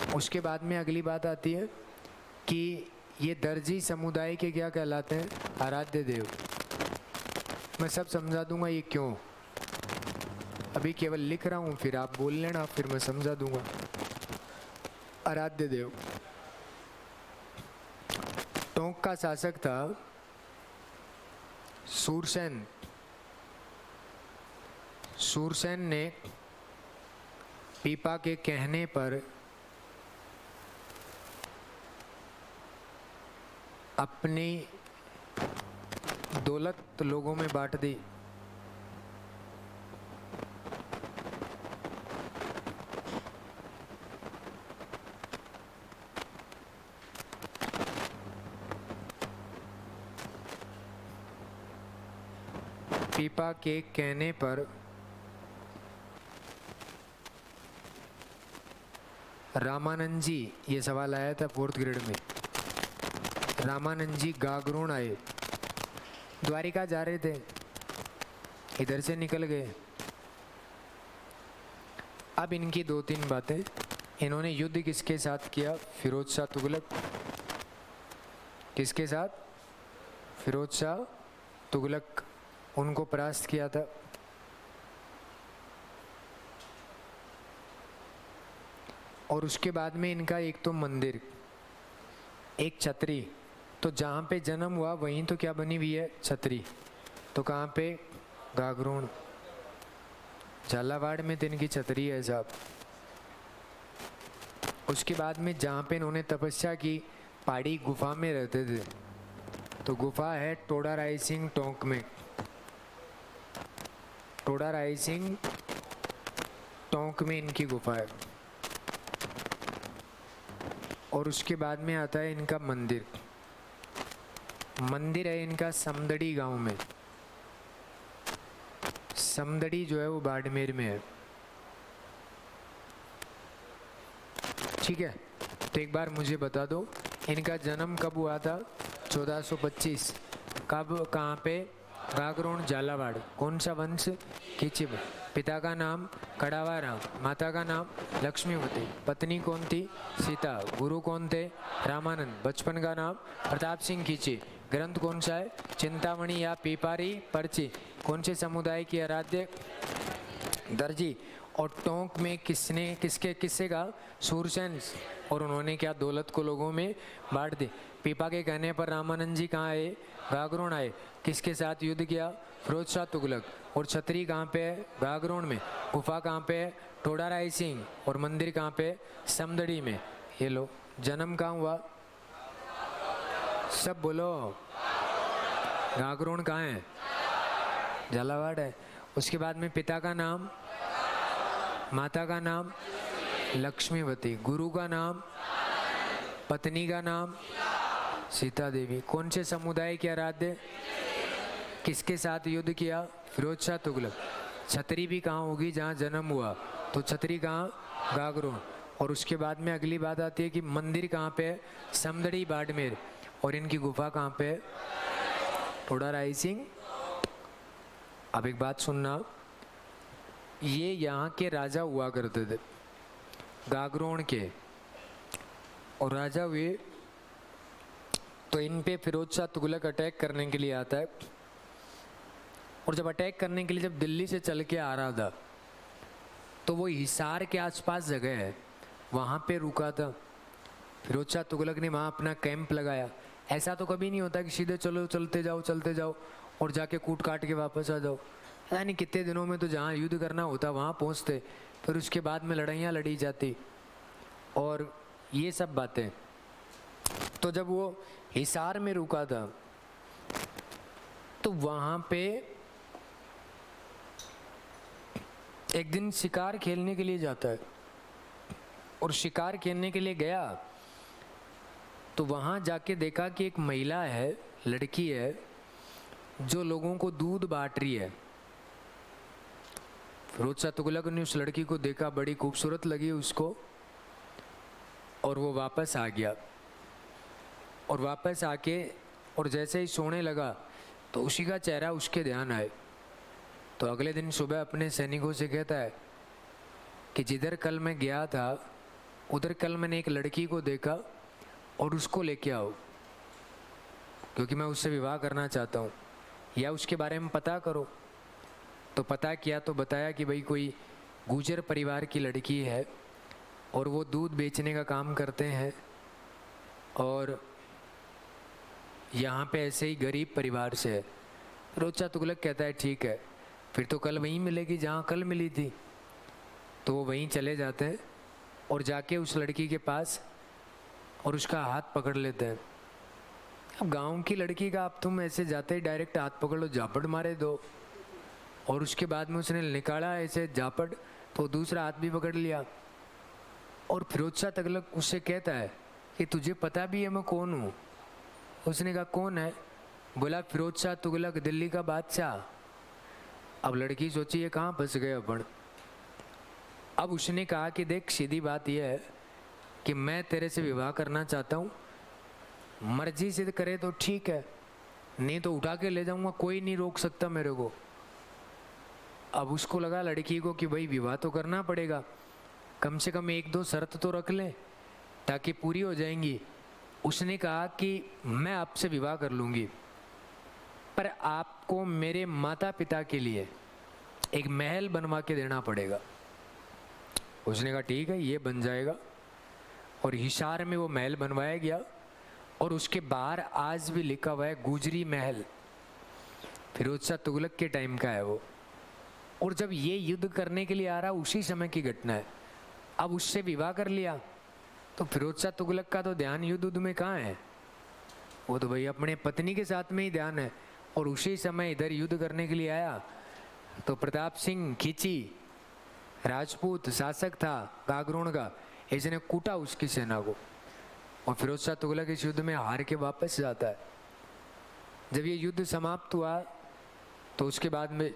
उसके बाद में अगली बात आती है कि ये दर्जी समुदाय के क्या कहलाते हैं, आराध्य देव। मैं सब समझा दूंगा ये क्यों, अभी केवल लिख रहा हूँ, फिर आप बोल लेना, फिर मैं समझा दूंगा। आराध्य देव। टोंक का शासक था सूरसेन। सूरसेन ने पीपा के कहने पर अपनी दौलत लोगों में बांट दी। पीपा के कहने पर रामानंद जी, ये सवाल आया था 4th ग्रेड में, रामानंद जी गागरोन आए, द्वारिका जा रहे थे, इधर से निकल गए। अब इनकी 2-3 बातें। इन्होंने युद्ध किसके साथ किया, फिरोज शाह तुगलक। किसके साथ, फिरोज शाह तुगलक उनको परास्त किया था। और उसके बाद में इनका एक तो मंदिर, एक छतरी, तो जहाँ पे जन्म हुआ वहीं तो क्या बनी हुई है, छतरी। तो कहाँ पे, गागरोन, झालावाड़ में तो इनकी छतरी है साहब। उसके बाद में जहाँ पे इन्होंने तपस्या की, पहाड़ी गुफा में रहते थे, तो गुफा है टोडा राय सिंह टोंक में। टोडा राय सिंह टोंक में इनकी गुफा है। और उसके बाद में आता है इनका मंदिर। मंदिर है इनका समदड़ी गांव में। समदड़ी जो है वो बाड़मेर में है। ठीक है, तो एक बार मुझे बता दो इनका जन्म कब हुआ था, 1425। कब, कहाँ पे, गागरोन झालावाड़। कौन सा वंश, किचिब। पिता का नाम कड़ावा राम, माता का नाम लक्ष्मीवती, पत्नी कौन थी, सीता। गुरु कौन थे, रामानंद। बचपन का नाम प्रताप सिंह खींची। ग्रंथ कौन सा है, चिंतामणि या पीपारी पर्ची। कौन से समुदाय की आराध्य, दर्जी। और टोंक में किसने, किससे का, सूरसेन। और उन्होंने क्या, दौलत को लोगों में बांट दी। पीपा के कहने पर रामानंद जी कहाँ आए, गागरोन आए। किसके साथ युद्ध किया, फिरोज शाह तुगलक। और छतरी कहाँ पे है, गागरोन में। गुफा कहाँ पे है, टोडा राय सिंह। और मंदिर कहाँ पे, समदड़ी में। ये लो, जन्म कहाँ हुआ, सब बोलो। गागरोन कहाँ है, झालावाड़ है। उसके बाद में पिता का नाम, माता का नाम लक्ष्मीवती, गुरु का नाम, पत्नी का नाम सीता देवी। कौन से समुदाय के आराध्य, किसके साथ युद्ध किया, फिरोज शाह तुगलक। छतरी भी कहाँ होगी, जहाँ जन्म हुआ, तो छतरी कहाँ, गागरोन। और उसके बाद में अगली बात आती है कि मंदिर कहाँ पे है, समदड़ी बाड़मेर। और इनकी गुफा कहाँ पे है, टोडा राय सिंह। अब एक बात सुनना, ये यहाँ के राजा हुआ करते थे, गागरोन के। और राजा हुए तो इन पे फिरोज शाह तुगलक अटैक करने के लिए आता है। और जब अटैक करने के लिए जब दिल्ली से चल के आ रहा था, तो वो हिसार के आसपास जगह है, वहाँ पे रुका था। फिरोज शाह तुगलक ने वहाँ अपना कैंप लगाया। ऐसा तो कभी नहीं होता कि सीधे चलो, चलते जाओ और जाके कूट काट के वापस आ जाओ। यानी कितने दिनों में तो जहाँ युद्ध करना होता वहाँ पहुँचते, फिर उसके बाद में लड़ाइयाँ लड़ी जाती और ये सब बातें। तो जब वो हिसार में रुका था, तो वहाँ पे एक दिन शिकार खेलने के लिए जाता है। और शिकार खेलने के लिए गया तो वहाँ जाके देखा कि एक महिला है, लड़की है, जो लोगों को दूध बांट रही है। फिरोज शाह तुगलक ने उस लड़की को देखा, बड़ी खूबसूरत लगी उसको, और वो वापस आ गया। और वापस आके और जैसे ही सोने लगा तो उसी का चेहरा उसके ध्यान आए। तो अगले दिन सुबह अपने सैनिकों से कहता है कि जिधर कल मैं गया था उधर कल मैंने एक लड़की को देखा और उसको लेके आओ, क्योंकि मैं उससे विवाह करना चाहता हूँ, या उसके बारे में पता करो। तो पता किया तो बताया कि भाई कोई गुजर परिवार की लड़की है और वो दूध बेचने का काम करते हैं और यहाँ पे ऐसे ही गरीब परिवार से है। फिरोज शाह तुगलक कहता है ठीक है, फिर तो कल वहीं मिलेगी जहाँ कल मिली थी। तो वो वहीं चले जाते हैं और जाके उस लड़की के पास और उसका हाथ पकड़ लेते हैं। अब गांव की लड़की का आप तुम ऐसे जाते ही डायरेक्ट हाथ पकड़ लो, झापड़ मारे दो। और उसके बाद में उसने निकाला ऐसे झापड़, तो दूसरा हाथ भी पकड़ लिया। और फिरोज शाह तुगलक उससे कहता है कि तुझे पता भी है मैं कौन हूँ? उसने कहा कौन है? बोला फिरोज शाह तुगलक, दिल्ली का बादशाह। अब लड़की सोची ये कहाँ फंस गए अपन। अब उसने कहा कि देख सीधी बात यह है कि मैं तेरे से विवाह करना चाहता हूँ, मर्जी से करे तो ठीक है, नहीं तो उठा के ले जाऊंगा, कोई नहीं रोक सकता मेरे को। अब उसको लगा लड़की को कि भाई विवाह तो करना पड़ेगा, कम से कम एक दो शर्त तो रख ले ताकि पूरी हो जाएंगी। उसने कहा कि मैं आपसे विवाह कर लूँगी, पर आपको मेरे माता पिता के लिए एक महल बनवा के देना पड़ेगा। उसने कहा ठीक है, ये बन जाएगा। और हिसार में वो महल बनवाया गया और उसके बाहर आज भी लिखा हुआ है गुजरी महल। फिरोज शाह तुगलक के टाइम का है वो। और जब ये युद्ध करने के लिए आ रहा, उसी समय की घटना है। अब उससे विवाह कर लिया तो फिरोज शाह तुगलक का तो ध्यान युद्ध में कहाँ है, वो तो भाई अपने पत्नी के साथ में ही ध्यान है। और उसी समय इधर युद्ध करने के लिए आया तो प्रताप सिंह खिची राजपूत शासक था गागरोण का, इसने कूटा उसकी सेना को और फिरोज शाह तुगलक इस युद्ध में हार के वापस जाता है। जब ये युद्ध समाप्त हुआ तो उसके बाद में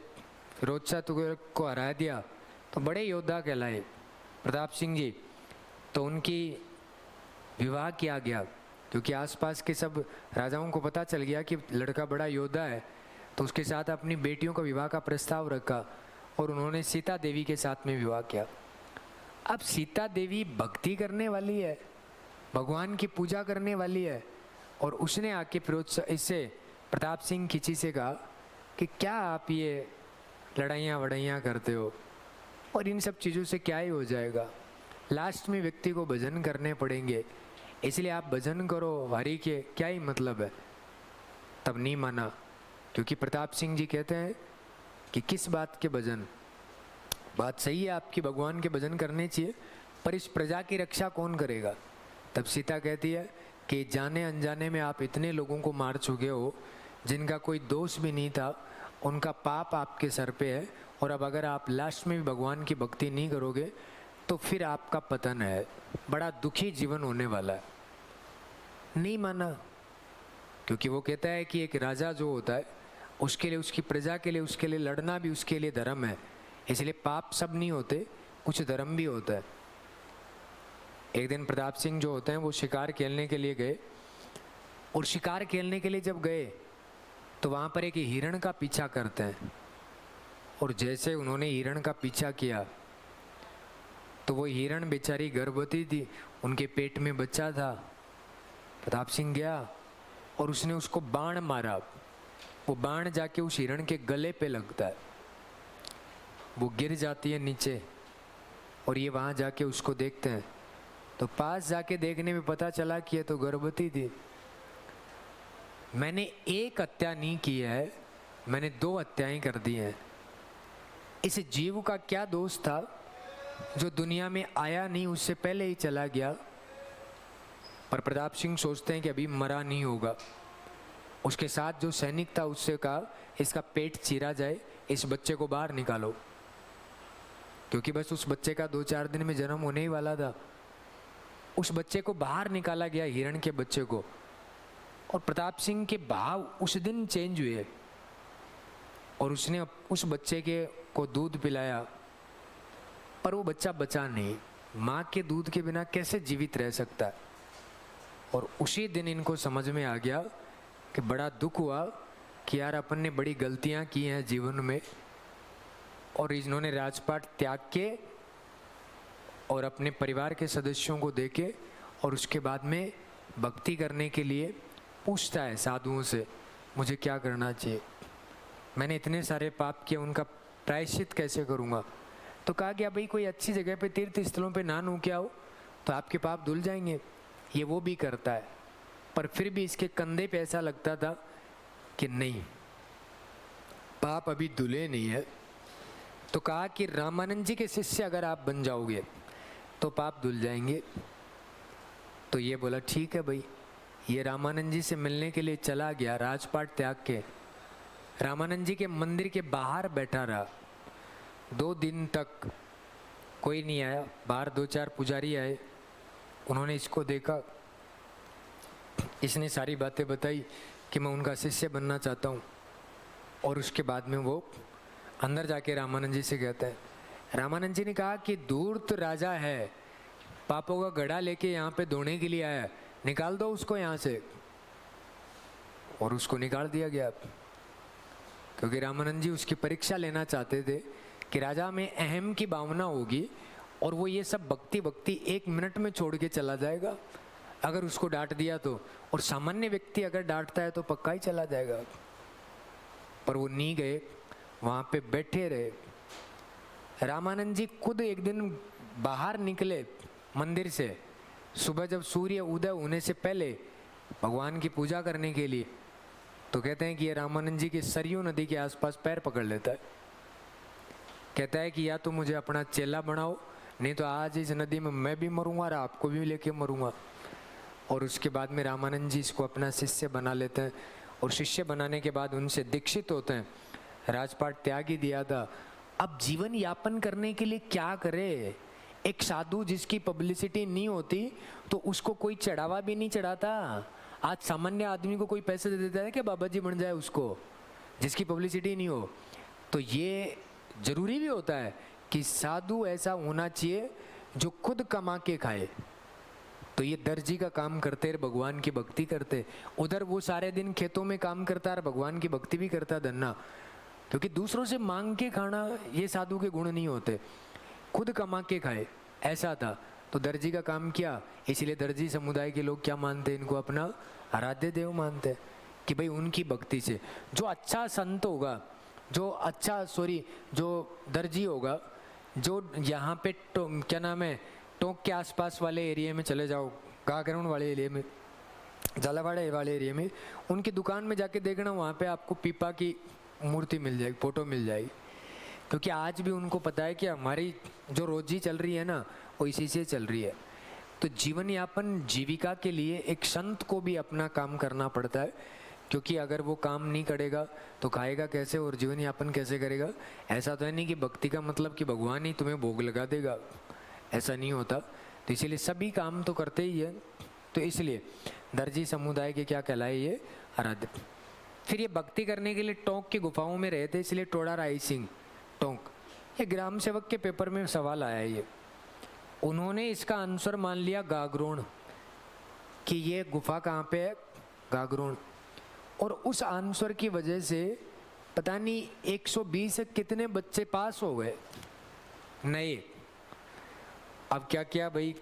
फिरोज शाह तुगलक को हरा दिया तो बड़े योद्धा कहलाए प्रताप सिंह जी। तो उनकी विवाह किया गया क्योंकि आसपास के सब राजाओं को पता चल गया कि लड़का बड़ा योद्धा है, तो उसके साथ अपनी बेटियों का विवाह का प्रस्ताव रखा और उन्होंने सीता देवी के साथ में विवाह किया। अब सीता देवी भक्ति करने वाली है, भगवान की पूजा करने वाली है, और उसने आके फिरोज इससे प्रताप सिंह खिची से कहा कि क्या आप ये लड़ाइयाँ वड़ाइयाँ करते हो और इन सब चीज़ों से क्या ही हो जाएगा, लास्ट में व्यक्ति को भजन करने पड़ेंगे, इसलिए आप भजन करो हरि के, क्या ही मतलब है। तब नहीं माना क्योंकि प्रताप सिंह जी कहते हैं कि किस बात के भजन, बात सही है आपकी, भगवान के भजन करने चाहिए, पर इस प्रजा की रक्षा कौन करेगा। तब सीता कहती है कि जाने अनजाने में आप इतने लोगों को मार चुके हो जिनका कोई दोष भी नहीं था, उनका पाप आपके सर पे है, और अब अगर आप लास्ट में भी भगवान की भक्ति नहीं करोगे तो फिर आपका पतन है, बड़ा दुखी जीवन होने वाला है। नहीं माना क्योंकि वो कहता है कि एक राजा जो होता है उसके लिए, उसकी प्रजा के लिए, उसके लिए लड़ना भी उसके लिए धर्म है, इसलिए पाप सब नहीं होते, कुछ धर्म भी होता है। एक दिन प्रताप सिंह जो होते हैं वो शिकार खेलने के लिए गए, और शिकार खेलने के लिए जब गए तो वहाँ पर एक हिरण का पीछा करते हैं, और जैसे उन्होंने हिरण का पीछा किया तो वो हिरण बेचारी गर्भवती थी, उनके पेट में बच्चा था। प्रताप सिंह गया और उसने उसको बाण मारा, वो बाण जाके उस हिरण के गले पे लगता है, वो गिर जाती है नीचे, और ये वहाँ जाके उसको देखते हैं तो पास जाके देखने में पता चला कि ये तो गर्भवती थी। मैंने एक हत्या नहीं की है, मैंने 2 हत्याएं कर दी हैं। इस जीव का क्या दोष था जो दुनिया में आया नहीं, उससे पहले ही चला गया। पर प्रताप सिंह सोचते हैं कि अभी मरा नहीं होगा। उसके साथ जो सैनिक था उससे कहा इसका पेट चीरा जाए, इस बच्चे को बाहर निकालो, क्योंकि बस उस बच्चे का 2-4 दिन में जन्म होने ही वाला था। उस बच्चे को बाहर निकाला गया, हिरण के बच्चे को, और प्रताप सिंह के भाव उस दिन चेंज हुए और उसने उस बच्चे को दूध पिलाया, पर वो बच्चा बचा नहीं। माँ के दूध के बिना कैसे जीवित रह सकता है। और उसी दिन इनको समझ में आ गया कि बड़ा दुख हुआ कि यार अपन ने बड़ी गलतियाँ की हैं जीवन में, और इन्होंने राजपाट त्याग के और अपने परिवार के सदस्यों को देके, और उसके बाद में भक्ति करने के लिए पूछता है साधुओं से मुझे क्या करना चाहिए, मैंने इतने सारे पाप किए, उनका प्रायश्चित कैसे करूँगा। तो कहा गया भाई कोई अच्छी जगह पे, तीर्थ स्थलों पे नहा के आओ तो आपके पाप धुल जाएंगे। ये वो भी करता है, पर फिर भी इसके कंधे पे ऐसा लगता था कि नहीं, पाप अभी धुले नहीं है। तो कहा कि रामानंद जी के शिष्य अगर आप बन जाओगे तो पाप धुल जाएंगे। तो ये बोला ठीक है भाई। ये रामानंद जी से मिलने के लिए चला गया, राजपाट त्याग के रामानंद जी के मंदिर के बाहर बैठा रहा। 2 दिन तक कोई नहीं आया, बाहर 2-4 पुजारी आए, उन्होंने इसको देखा, इसने सारी बातें बताई कि मैं उनका शिष्य बनना चाहता हूँ। और उसके बाद में वो अंदर जाके रामानंद जी से कहता है, रामानंद जी ने कहा कि धूर्त राजा है, पापों का घड़ा लेके यहाँ पे धोने के लिए आया, निकाल दो उसको यहाँ से। और उसको निकाल दिया गया, क्योंकि रामानंद जी उसकी परीक्षा लेना चाहते थे कि राजा में अहम की भावना होगी और वो ये सब भक्ति 1 मिनट में छोड़ के चला जाएगा अगर उसको डांट दिया तो, और सामान्य व्यक्ति अगर डांटता है तो पक्का ही चला जाएगा। पर वो नहीं गए, वहाँ पे बैठे रहे। रामानंद जी खुद एक दिन बाहर निकले मंदिर से, सुबह जब सूर्य उदय होने से पहले भगवान की पूजा करने के लिए। तो कहते हैं कि ये रामानंद जी की सरयू नदी के आसपास पैर पकड़ लेता है। कहता है कि या तो मुझे अपना चेला बनाओ, नहीं तो आज इस नदी में मैं भी मरूंगा और आपको भी लेके मरूंगा। और उसके बाद में रामानंद जी इसको अपना शिष्य बना लेते हैं, और शिष्य बनाने के बाद उनसे दीक्षित होते हैं। राजपाट त्याग ही दिया था। अब जीवन यापन करने के लिए क्या करे? एक साधु जिसकी पब्लिसिटी नहीं होती तो उसको कोई चढ़ावा भी नहीं चढ़ाता। आज सामान्य आदमी को कोई पैसे दे देता है कि बाबा जी बन जाए उसको, जिसकी पब्लिसिटी नहीं हो। तो ये जरूरी भी होता है कि साधु ऐसा होना चाहिए जो खुद कमा के खाए। तो ये दर्जी का काम करते और भगवान की भक्ति करते, उधर वो सारे दिन खेतों में काम करता और भगवान की भक्ति भी करता धन्ना। क्योंकि दूसरों से मांग के खाना ये साधु के गुण नहीं होते, खुद कमा के खाए, ऐसा था। तो दर्जी का काम किया, इसलिए दर्जी समुदाय के लोग क्या मानते, इनको अपना आराध्य देव मानते कि भाई उनकी भक्ति से जो अच्छा संत होगा, जो दर्जी होगा, जो यहाँ पे क्या नाम है, टोंक के आसपास वाले एरिया में चले जाओ, गागरण वाले एरिया में, झालावाड़ वाले एरिया में, उनकी दुकान में जाके देखना, वहाँ पे आपको पीपा की मूर्ति मिल जाएगी, फोटो मिल जाएगी। क्योंकि आज भी उनको पता है कि हमारी जो रोजी चल रही है ना, वो इसी से चल रही है। तो जीवन यापन जीविका के लिए एक संत को भी अपना काम करना पड़ता है, क्योंकि अगर वो काम नहीं करेगा तो खाएगा कैसे और जीवन यापन कैसे करेगा? ऐसा तो है नहीं कि भक्ति का मतलब कि भगवान ही तुम्हें भोग लगा देगा, ऐसा नहीं होता। तो इसीलिए सभी काम तो करते ही है। तो इसलिए दर्जी समुदाय के क्या कहलाए, ये आराध्य। फिर ये भक्ति करने के लिए टोंक की गुफाओं में रहे थे, इसलिए टोडा राय सिंह टोंक, ये ग्राम सेवक के पेपर में सवाल आया है ये। उन्होंने इसका आंसर मान लिया गागरोन, कि ये गुफा कहाँ पे है, गागरोन। और उस आंसर की वजह से पता नहीं 120 से कितने बच्चे पास हो गए नए। अब क्या किया भाई,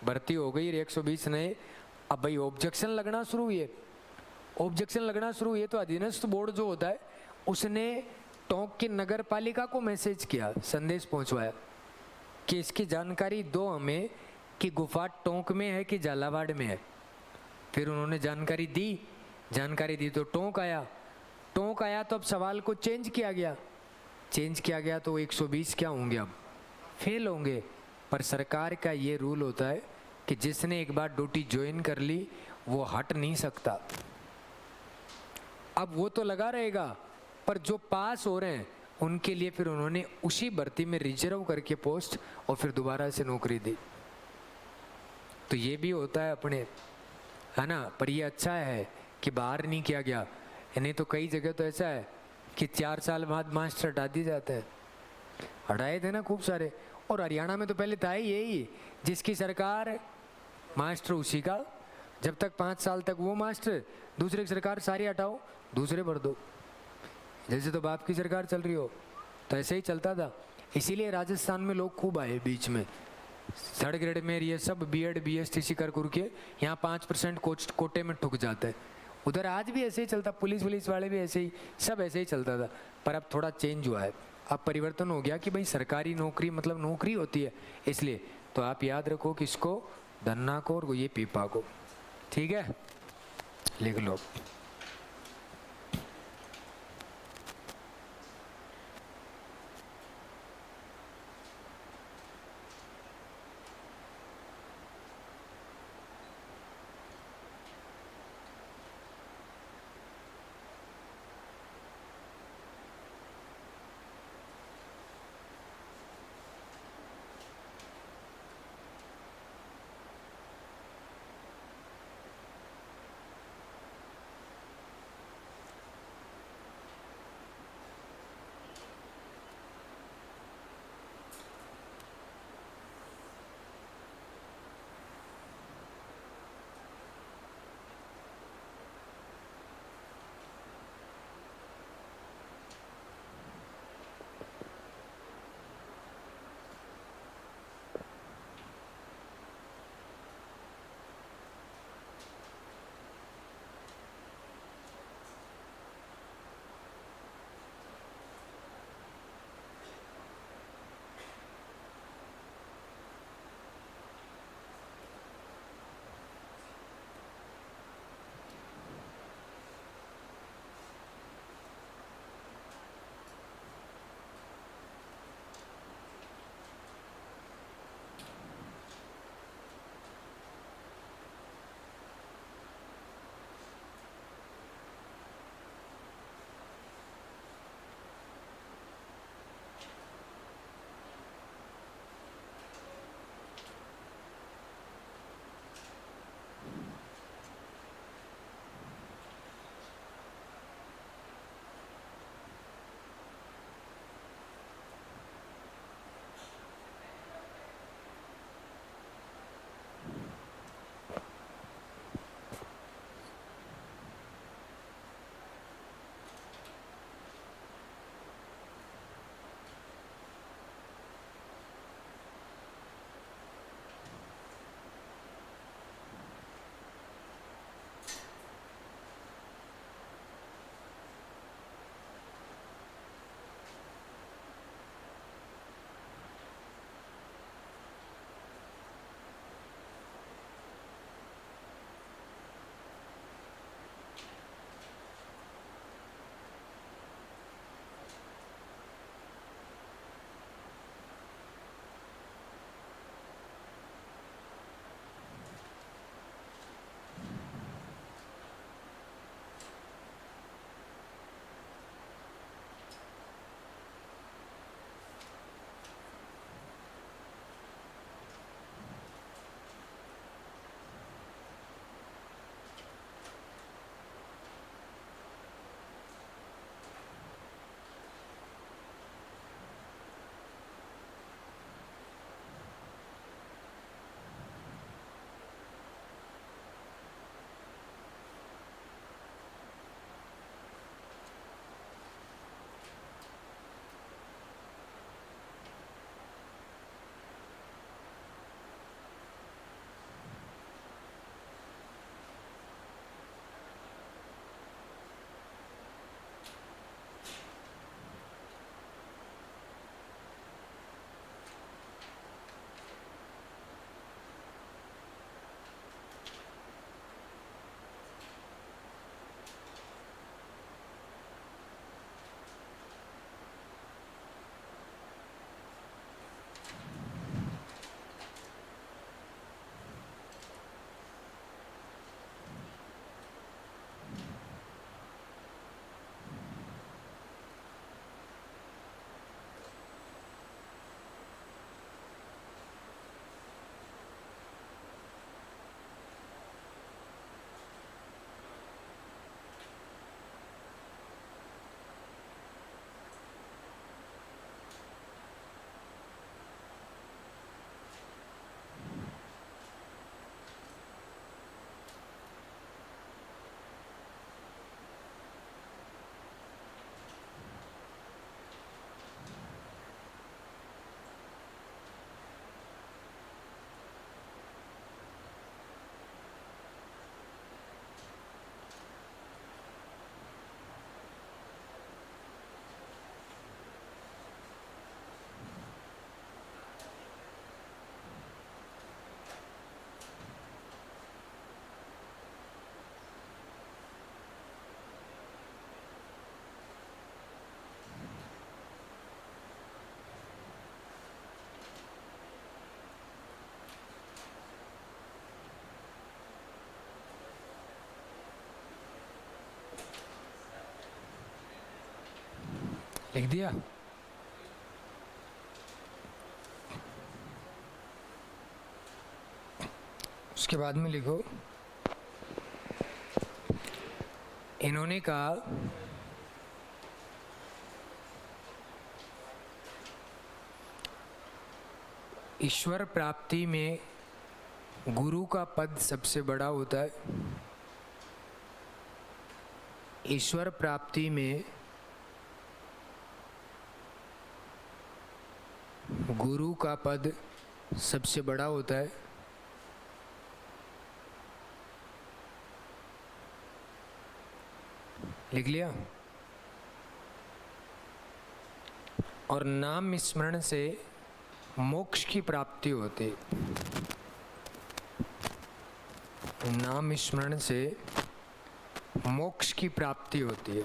भर्ती हो गई 120 नए। अब भाई ऑब्जेक्शन लगना शुरू हुए, ऑब्जेक्शन लगना शुरू हुए। तो अधीनस्थ बोर्ड जो होता है उसने टोंक की नगर पालिका को मैसेज किया, संदेश पहुंचवाया कि इसकी जानकारी दो हमें कि गुफा टोंक में है कि झालावाड़ में है। फिर उन्होंने जानकारी दी तो टोंक आया तो अब सवाल को चेंज किया गया तो 120 क्या होंगे, अब फेल होंगे। पर सरकार का ये रूल होता है कि जिसने एक बार ड्यूटी ज्वाइन कर ली वो हट नहीं सकता। अब वो तो लगा रहेगा, पर जो पास हो रहे हैं उनके लिए फिर उन्होंने उसी भर्ती में रिजर्व करके पोस्ट और फिर दोबारा से नौकरी दी। तो ये भी होता है अपने, है ना। पर ये अच्छा है कि बाहर नहीं किया गया, नहीं तो कई जगह तो ऐसा है कि 4 साल बाद मास्टर हटा दिए जाते हैं। हटाए थे ना खूब सारे, और हरियाणा में तो पहले था ही यही, जिसकी सरकार मास्टर उसी का, जब तक 5 साल तक वो मास्टर, दूसरे की सरकार सारी हटाओ, दूसरे भर दो। जैसे तो बाप की सरकार चल रही हो, तो ऐसे ही चलता था। इसीलिए राजस्थान में लोग खूब आए बीच में, 3rd ग्रेड में ये सब बीएड बीएसटीसी कर के यहाँ 5% कोटे में ठुक जाते हैं। उधर आज भी ऐसे ही चलता, पुलिस वाले भी ऐसे ही, सब ऐसे ही चलता था। पर अब थोड़ा चेंज हुआ है, अब परिवर्तन हो गया कि भाई सरकारी नौकरी मतलब नौकरी होती है। इसलिए तो आप याद रखो किसको, धन्ना को और ये पीपा को, ठीक है, लिख लो। लिख दिया? उसके बाद में लिखो, इन्होंने कहा ईश्वर प्राप्ति में गुरु का पद सबसे बड़ा होता है। ईश्वर प्राप्ति में गुरु का पद सबसे बड़ा होता है। लिख लिया? और नाम स्मरण से मोक्ष की प्राप्ति होती है। नाम स्मरण से मोक्ष की प्राप्ति होती है।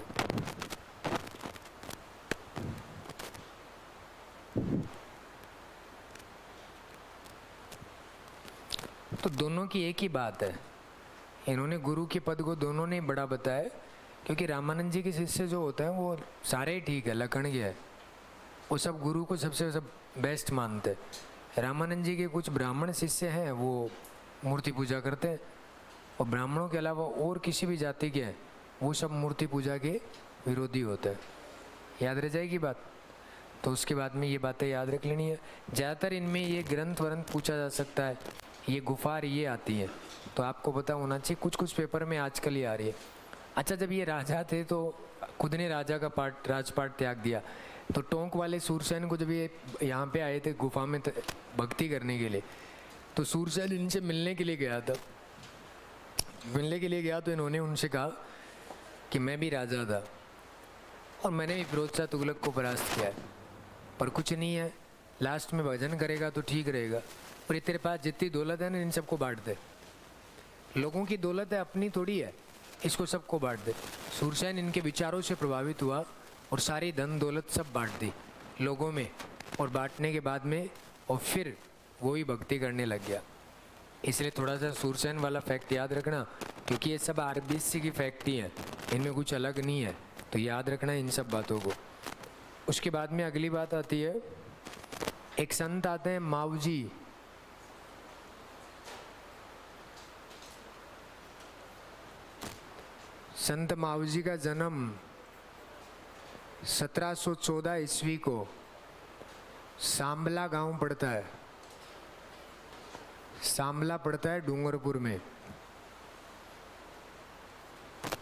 तो दोनों की एक ही बात है। इन्होंने गुरु के पद को दोनों ने बड़ा बताया, क्योंकि रामानंद जी के शिष्य जो होते हैं वो सारे ठीक है, लखनगे है, वो सब गुरु को सबसे सब बेस्ट मानते हैं। रामानंद जी के कुछ ब्राह्मण शिष्य हैं, वो मूर्ति पूजा करते हैं, और ब्राह्मणों के अलावा और किसी भी जाति के हैं वो सब मूर्ति पूजा के विरोधी होते हैं। याद रह जाएगी बात? तो उसके बाद में ये बातें याद रख लेनी है। ज़्यादातर इनमें ये ग्रंथ वरंथ पूछा जा सकता है, ये गुफार ये आती है, तो आपको पता होना चाहिए। कुछ कुछ पेपर में आजकल ही आ रही है। अच्छा, जब ये राजा थे तो खुद ने राजा का राजपाट त्याग दिया, तो टोंक वाले सूरसेन को जब ये यहाँ पे आए थे गुफा में भक्ति करने के लिए, तो सूरसेन इनसे मिलने के लिए गया था। मिलने के लिए गया तो इन्होंने उनसे कहा कि मैं भी राजा था और मैंने भी फिरोज शाह तुगलक को परास्त किया है, पर कुछ नहीं है, लास्ट में भजन करेगा तो ठीक रहेगा, और ये तेरे पास जितनी दौलत है ना इन सबको बांट दे। लोगों की दौलत है, अपनी थोड़ी है, इसको सबको बांट दे। सूरसेन इनके विचारों से प्रभावित हुआ और सारी धन दौलत सब बांट दी लोगों में, और बांटने के बाद में और फिर वो ही भक्ति करने लग गया। इसलिए थोड़ा सा सूरसेन वाला फैक्ट याद रखना, क्योंकि ये सब आरबीसी की फैक्ट ही है, इनमें कुछ अलग नहीं है, तो याद रखना इन सब बातों को। उसके बाद में अगली बात आती है, एक संत आते हैं मावजी। संत मावजी का जन्म 1714 ईस्वी को सांबला गांव पड़ता है, सांबला पड़ता है डूंगरपुर में,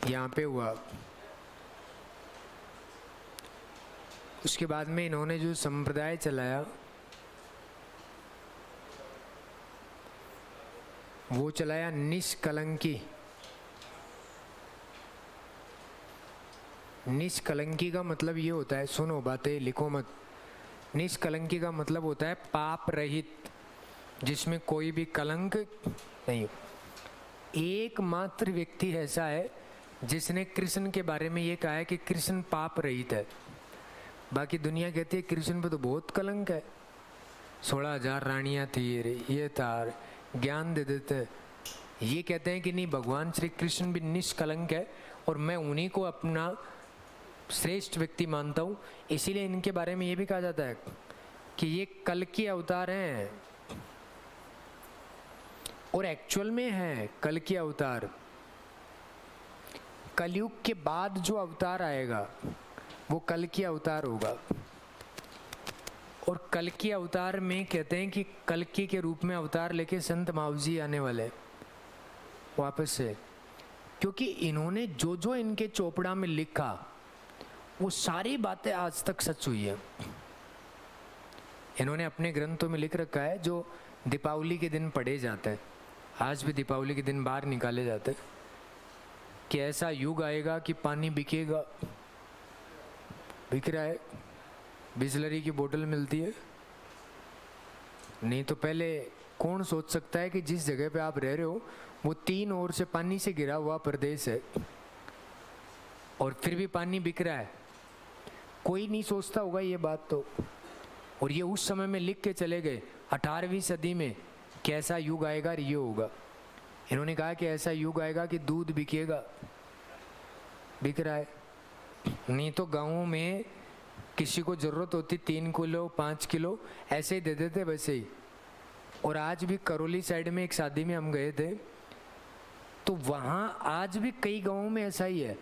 यहाँ पे हुआ। उसके बाद में इन्होंने जो संप्रदाय चलाया वो चलाया निष्कलंकी। निष्कलंकी का मतलब ये होता है, सुनो बातें लिखो मत, निष्कलंकी का मतलब होता है पाप रहित, जिसमें कोई भी कलंक नहीं। एकमात्र व्यक्ति ऐसा है जिसने कृष्ण के बारे में ये कहा है कि कृष्ण पाप रहित है। बाकी दुनिया कहती है कृष्ण पे तो बहुत कलंक है, 16,000 रानियां थी रे, ये था, ज्ञान दे देते। ये कहते हैं कि नहीं, भगवान श्री कृष्ण भी निष्कलंक है और मैं उन्हीं को अपना श्रेष्ठ व्यक्ति मानता हूँ। इसीलिए इनके बारे में ये भी कहा जाता है कि ये कल की अवतार हैं, और एक्चुअल में है कल की अवतार। कलयुग के बाद जो अवतार आएगा वो कल की अवतार होगा, और कल की अवतार में कहते हैं कि कल्कि के रूप में अवतार लेके संत मावजी आने वाले वापस से, क्योंकि इन्होंने जो जो इनके चोपड़ा में लिखा वो सारी बातें आज तक सच हुई है। इन्होंने अपने ग्रंथों में लिख रखा है, जो दीपावली के दिन पढ़े जाते हैं, आज भी दीपावली के दिन बाहर निकाले जाते हैं, कि ऐसा युग आएगा कि पानी बिकेगा, बिक रहा है, बिस्लरी की बोतल मिलती है। नहीं तो पहले कौन सोच सकता है कि जिस जगह पे आप रह रहे हो वो 3 ओर से पानी से घिरा हुआ प्रदेश है, और फिर भी पानी बिक रहा है। कोई नहीं सोचता होगा ये बात तो। और ये उस समय में लिख के चले गए 18वीं सदी में कि ऐसा युग आएगा और ये होगा। इन्होंने कहा कि ऐसा युग आएगा कि दूध बिकेगा, बिक रहा है। नहीं तो गाँवों में किसी को ज़रूरत होती 3 किलो 5 किलो ऐसे ही दे देते वैसे ही। और आज भी करौली साइड में एक शादी में हम गए थे, तो वहाँ आज भी कई गाँवों में ऐसा ही है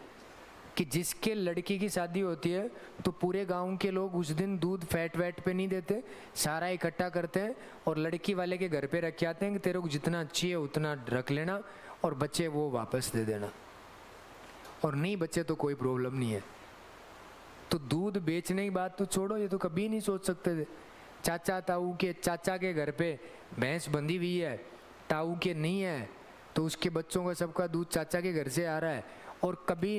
कि जिसके लड़की की शादी होती है तो पूरे गांव के लोग उस दिन दूध फैट वैट पे नहीं देते, सारा इकट्ठा करते हैं और लड़की वाले के घर पे रख के आते हैं कि तेरे को जितना चाहिए उतना रख लेना और बच्चे वो वापस दे देना, और नहीं बच्चे तो कोई प्रॉब्लम नहीं है। तो दूध बेचने की बात तो छोड़ो, ये तो कभी नहीं सोच सकते थे। चाचा के घर पे भैंस बंधी हुई है, ताऊ के नहीं है, तो उसके बच्चों का सबका दूध चाचा के घर से आ रहा है, और कभी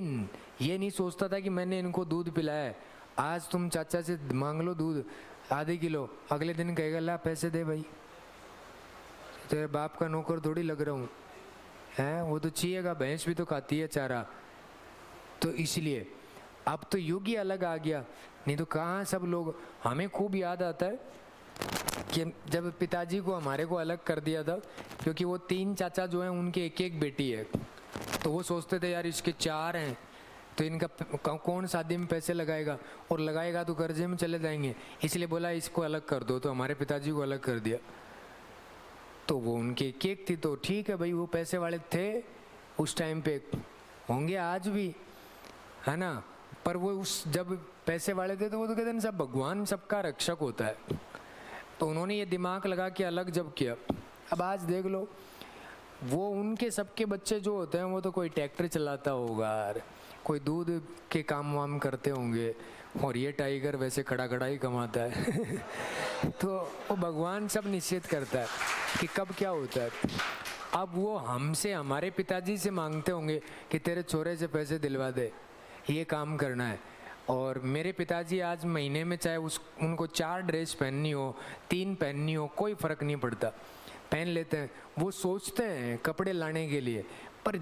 ये नहीं सोचता था कि मैंने इनको दूध पिलाया है। आज तुम चाचा से मांग लो दूध आधे किलो, अगले दिन कहेगा ला पैसे दे भाई, तेरे बाप का नौकर थोड़ी लग रहा हूँ, है वो तो चाहिएगा, भैंस भी तो खाती है चारा। तो इसलिए अब तो युग ही अलग आ गया, नहीं तो कहाँ सब लोग। हमें खूब याद आता है कि जब पिताजी को हमारे को अलग कर दिया था, क्योंकि वो 3 चाचा जो हैं उनके एक एक बेटी है, तो वो सोचते थे यार इसके 4 हैं तो इनका कौन शादी में पैसे लगाएगा, और लगाएगा तो कर्जे में चले जाएंगे, इसलिए बोला इसको अलग कर दो, तो हमारे पिताजी को अलग कर दिया। तो वो उनकी एक एक थी, तो ठीक है भाई, वो पैसे वाले थे उस टाइम पे, होंगे आज भी, है ना। पर वो उस जब पैसे वाले थे तो वो तो कहते हैं सब भगवान सबका रक्षक होता है, तो उन्होंने ये दिमाग लगा के अलग जब किया। अब आज देख लो, वो उनके सबके बच्चे जो होते हैं वो तो कोई ट्रैक्टर चलाता होगा, कोई दूध के काम वाम करते होंगे, और ये टाइगर वैसे खड़ा खड़ा ही कमाता है तो वो भगवान सब निश्चित करता है कि कब क्या होता है। अब वो हमसे, हमारे पिताजी से मांगते होंगे कि तेरे छोरे से पैसे दिलवा दे, ये काम करना है। और मेरे पिताजी आज महीने में चाहे उनको 4 ड्रेस पहननी हो 3 पहननी हो, कोई फ़र्क नहीं पड़ता, पहन लेते हैं। वो सोचते हैं कपड़े लाने के लिए, पर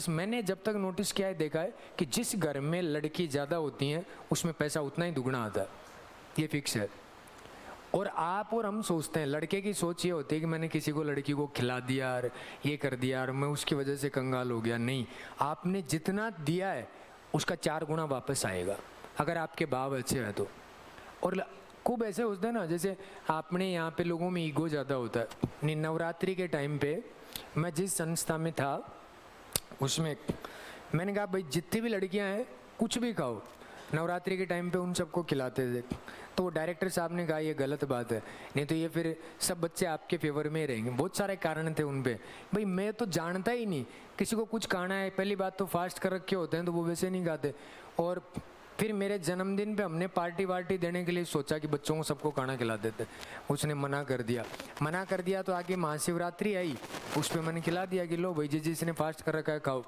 मैंने जब तक नोटिस किया है, देखा है कि जिस घर में लड़की ज़्यादा होती हैं उसमें पैसा उतना ही दुगना आता है, ये फिक्स है। और आप और हम सोचते हैं, लड़के की सोच ये होती है कि मैंने किसी को लड़की को खिला दिया यार, ये कर दिया यार, मैं उसकी वजह से कंगाल हो गया। नहीं, आपने जितना दिया है उसका 4 गुना वापस आएगा, अगर आपके भाव अच्छे हैं तो। और खूब ऐसे होते हैं ना, जैसे आपने यहाँ पे लोगों में ईगो ज़्यादा होता है। नवरात्रि के टाइम पे मैं जिस संस्था में था उसमें मैंने कहा भाई जितनी भी लड़कियाँ हैं कुछ भी खाओ, नवरात्रि के टाइम पे उन सबको खिलाते थे। तो डायरेक्टर साहब ने कहा ये गलत बात है, नहीं तो ये फिर सब बच्चे आपके फेवर में रहेंगे। बहुत सारे कारण थे उन पे, भाई मैं तो जानता ही नहीं, किसी को कुछ खाना है, पहली बात तो फास्ट कर रखे होते हैं तो वो वैसे नहीं खाते। और फिर मेरे जन्मदिन पे हमने पार्टी वार्टी देने के लिए सोचा कि बच्चों को सबको खाना खिला देते, उसने मना कर दिया। तो आगे महाशिवरात्रि आई, उस पर मैंने खिला दिया कि लो भाई जिसने फास्ट कर रखा है खाओ,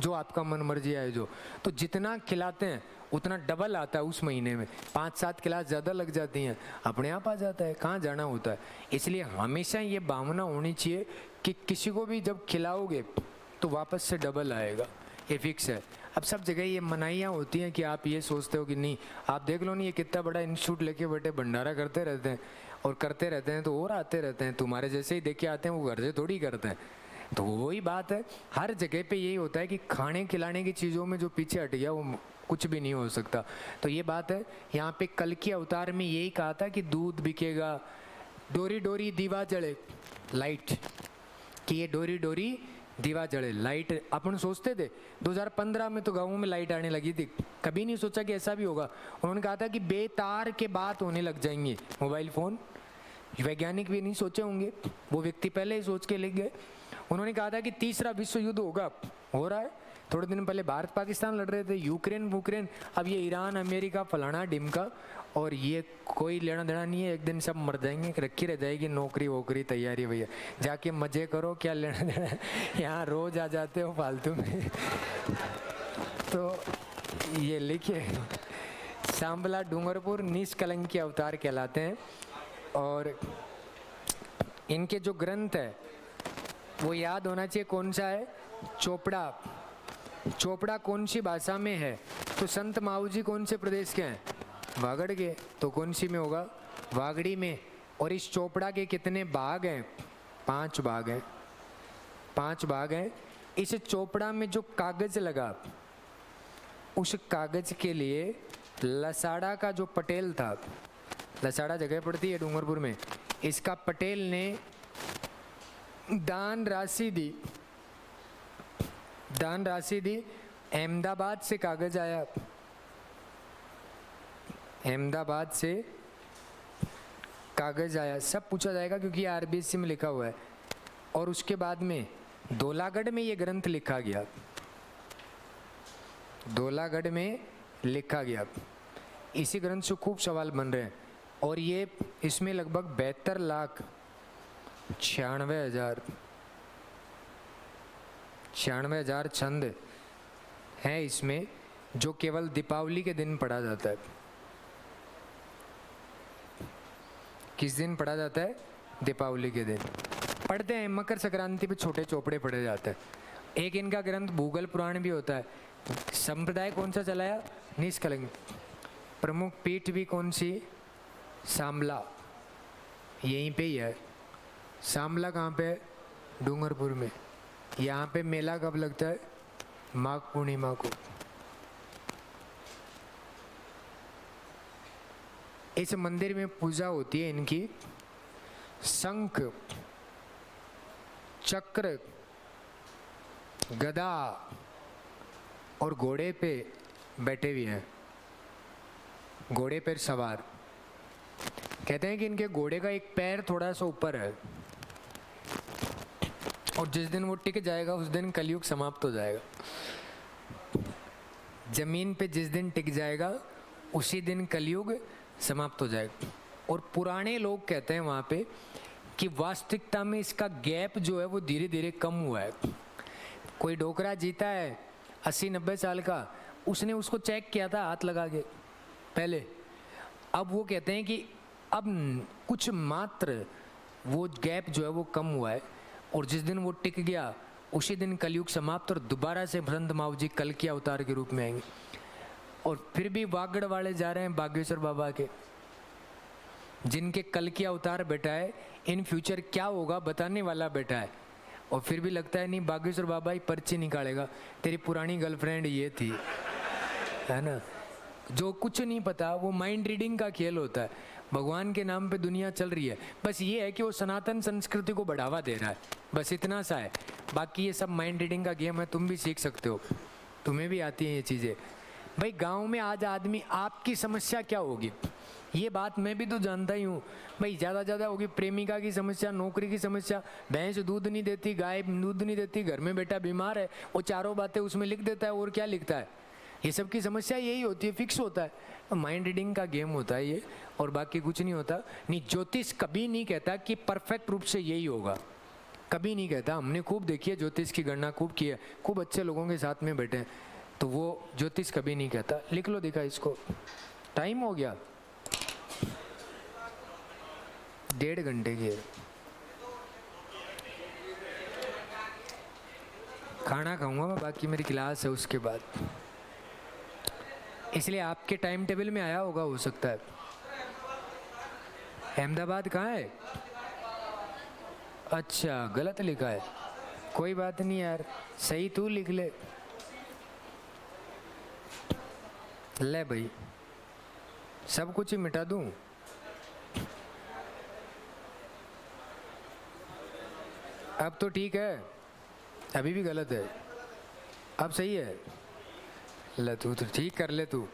जो आपका मन मर्जी आए जो। तो जितना खिलाते हैं उतना डबल आता है उस महीने में, 5-7 क्लास ज़्यादा लग जाती हैं, अपने आप आ जाता है, कहाँ जाना होता है। इसलिए हमेशा ये भावना होनी चाहिए कि किसी को भी जब खिलाओगे तो वापस से डबल आएगा, ये फिक्स है। अब सब जगह ये मनाहियाँ होती हैं कि आप ये सोचते हो कि नहीं, आप देख लो नहीं, ये कितना बड़ा इंस्टीट्यूट लेके बैठे भंडारा करते रहते हैं और करते रहते हैं, तो और आते रहते हैं, तुम्हारे जैसे ही देख के आते हैं, वो घर से थोड़ी करते हैं। तो वही बात है, हर जगह पे यही होता है कि खाने खिलाने की चीज़ों में जो पीछे हट गया वो कुछ भी नहीं हो सकता। तो ये बात है, यहाँ पे कल की अवतार में यही कहा था कि दूध बिकेगा, डोरी डोरी दीवा जले, लाइट, कि ये डोरी डोरी दीवा जले, लाइट। अपन सोचते थे 2015 में तो गाँवों में लाइट आने लगी थी, कभी नहीं सोचा कि ऐसा भी होगा। उन्होंने कहा था कि बेतार के बात होने लग जाएंगे मोबाइल फ़ोन, वैज्ञानिक भी नहीं सोचे होंगे, वो व्यक्ति पहले ही सोच के लिख गए। उन्होंने कहा था कि तीसरा विश्व युद्ध होगा, हो रहा है। थोड़े दिन पहले भारत पाकिस्तान लड़ रहे थे, यूक्रेन, अब ये ईरान अमेरिका फलाना ढिमका, और ये कोई लेना देना नहीं है, एक दिन सब मर जाएंगे, रखी रह जाएगी नौकरी वोकरी तैयारी, भैया जाके मजे करो, क्या लेना देना, यहाँ रोज आ जाते हो फालतू में तो ये लिखिए, सांबला डूंगरपुर निष्कलंकी अवतार कहलाते हैं। और इनके जो ग्रंथ है वो याद होना चाहिए, कौन सा है, चोपड़ा कौन सी भाषा में है, तो संत माऊ जी कौन से प्रदेश के हैं, वागड़ के, तो कौन सी में होगा, वागड़ी में। और इस चोपड़ा के कितने भाग हैं, 5 भाग हैं, 5 भाग हैं। इस चोपड़ा में जो कागज लगा, उस कागज के लिए लसाड़ा का जो पटेल था, लसाड़ा जगह पड़ती है डूंगरपुर में, इसका पटेल ने दान राशि दी, अहमदाबाद से कागज आया, अहमदाबाद से कागज आया, सब पूछा जाएगा क्योंकि आरबीएससी में लिखा हुआ है। और उसके बाद में धोलागढ़ में ये ग्रंथ लिखा गया, धोलागढ़ में लिखा गया। इसी ग्रंथ से खूब सवाल बन रहे हैं और ये इसमें लगभग 72,96,000 छंद हैं इसमें, जो केवल दीपावली के दिन पढ़ा जाता है। किस दिन पढ़ा जाता है? दीपावली के दिन पढ़ते हैं। मकर संक्रांति पे छोटे चोपड़े पढ़े जाते हैं। एक इनका ग्रंथ भूगल पुराण भी होता है। संप्रदाय कौन सा चलाया? निष्कलंक। प्रमुख पीठ भी कौन सी? सांबला, यहीं पे ही है। सांबला कहाँ पे है? डूंगरपुर में। यहाँ पे मेला कब लगता है? माघ पूर्णिमा को। इस मंदिर में पूजा होती है इनकी। शंख, चक्र, गदा और घोड़े पे बैठे हुए हैं, घोड़े पर सवार। कहते हैं कि इनके घोड़े का एक पैर थोड़ा सा ऊपर है और जिस दिन वो टिक जाएगा उस दिन कलयुग समाप्त हो जाएगा। जमीन पे जिस दिन टिक जाएगा उसी दिन कलयुग समाप्त हो जाएगा। और पुराने लोग कहते हैं वहाँ पे कि वास्तविकता में इसका गैप जो है वो धीरे धीरे कम हुआ है। कोई डोकरा जीता है 80-90 साल का, उसने उसको चेक किया था हाथ लगा के पहले। अब वो कहते हैं कि अब कुछ मात्र वो गैप जो है वो कम हुआ है और जिस दिन वो टिक गया उसी दिन कलयुग समाप्त और दोबारा से संत माव जी कल के अवतार के रूप में आएंगे। और फिर भी वागड़ वाले जा रहे हैं बागेश्वर बाबा के, जिनके कल के अवतार बैठा है, इन फ्यूचर क्या होगा बताने वाला बैठा है। और फिर भी लगता है नहीं बागेश्वर बाबा ही पर्ची निकालेगा, तेरी पुरानी गर्लफ्रेंड ये थी, है ना। जो कुछ नहीं पता वो माइंड रीडिंग का खेल होता है। भगवान के नाम पे दुनिया चल रही है, बस ये है कि वो सनातन संस्कृति को बढ़ावा दे रहा है, बस इतना सा है। बाकी ये सब माइंड रीडिंग का गेम है, तुम भी सीख सकते हो, तुम्हें भी आती हैं ये चीज़ें। भाई गांव में आज आदमी, आपकी समस्या क्या होगी ये बात मैं भी तो जानता ही हूँ। भाई ज़्यादा होगी प्रेमिका की समस्या, नौकरी की समस्या, भैंस दूध नहीं देती, गाय दूध नहीं देती, घर में बेटा बीमार है, वो चारों बातें उसमें लिख देता है। और क्या लिखता है? ये सब की समस्या यही होती है, फिक्स होता है। माइंड रीडिंग का गेम होता है ये, और बाकी कुछ नहीं होता। नहीं, ज्योतिष कभी नहीं कहता कि परफेक्ट रूप से यही होगा, कभी नहीं कहता। हमने खूब देखी है ज्योतिष की गणना, खूब की है, खूब अच्छे लोगों के साथ में बैठे हैं, तो वो ज्योतिष कभी नहीं कहता। लिख लो, दिखा इसको। टाइम हो गया 1.5 घंटे की है। खाना खाऊंगा मैं, बाकी मेरी क्लास है उसके बाद, इसलिए आपके टाइम टेबल में आया होगा, हो सकता है। अहमदाबाद कहाँ है? अच्छा, गलत लिखा है, कोई बात नहीं यार, सही तू लिख ले। ले भाई, सब कुछ ही मिटा दूं? अब तो ठीक है, अभी भी गलत है, अब सही है। ले तू तो ठीक कर ले तू।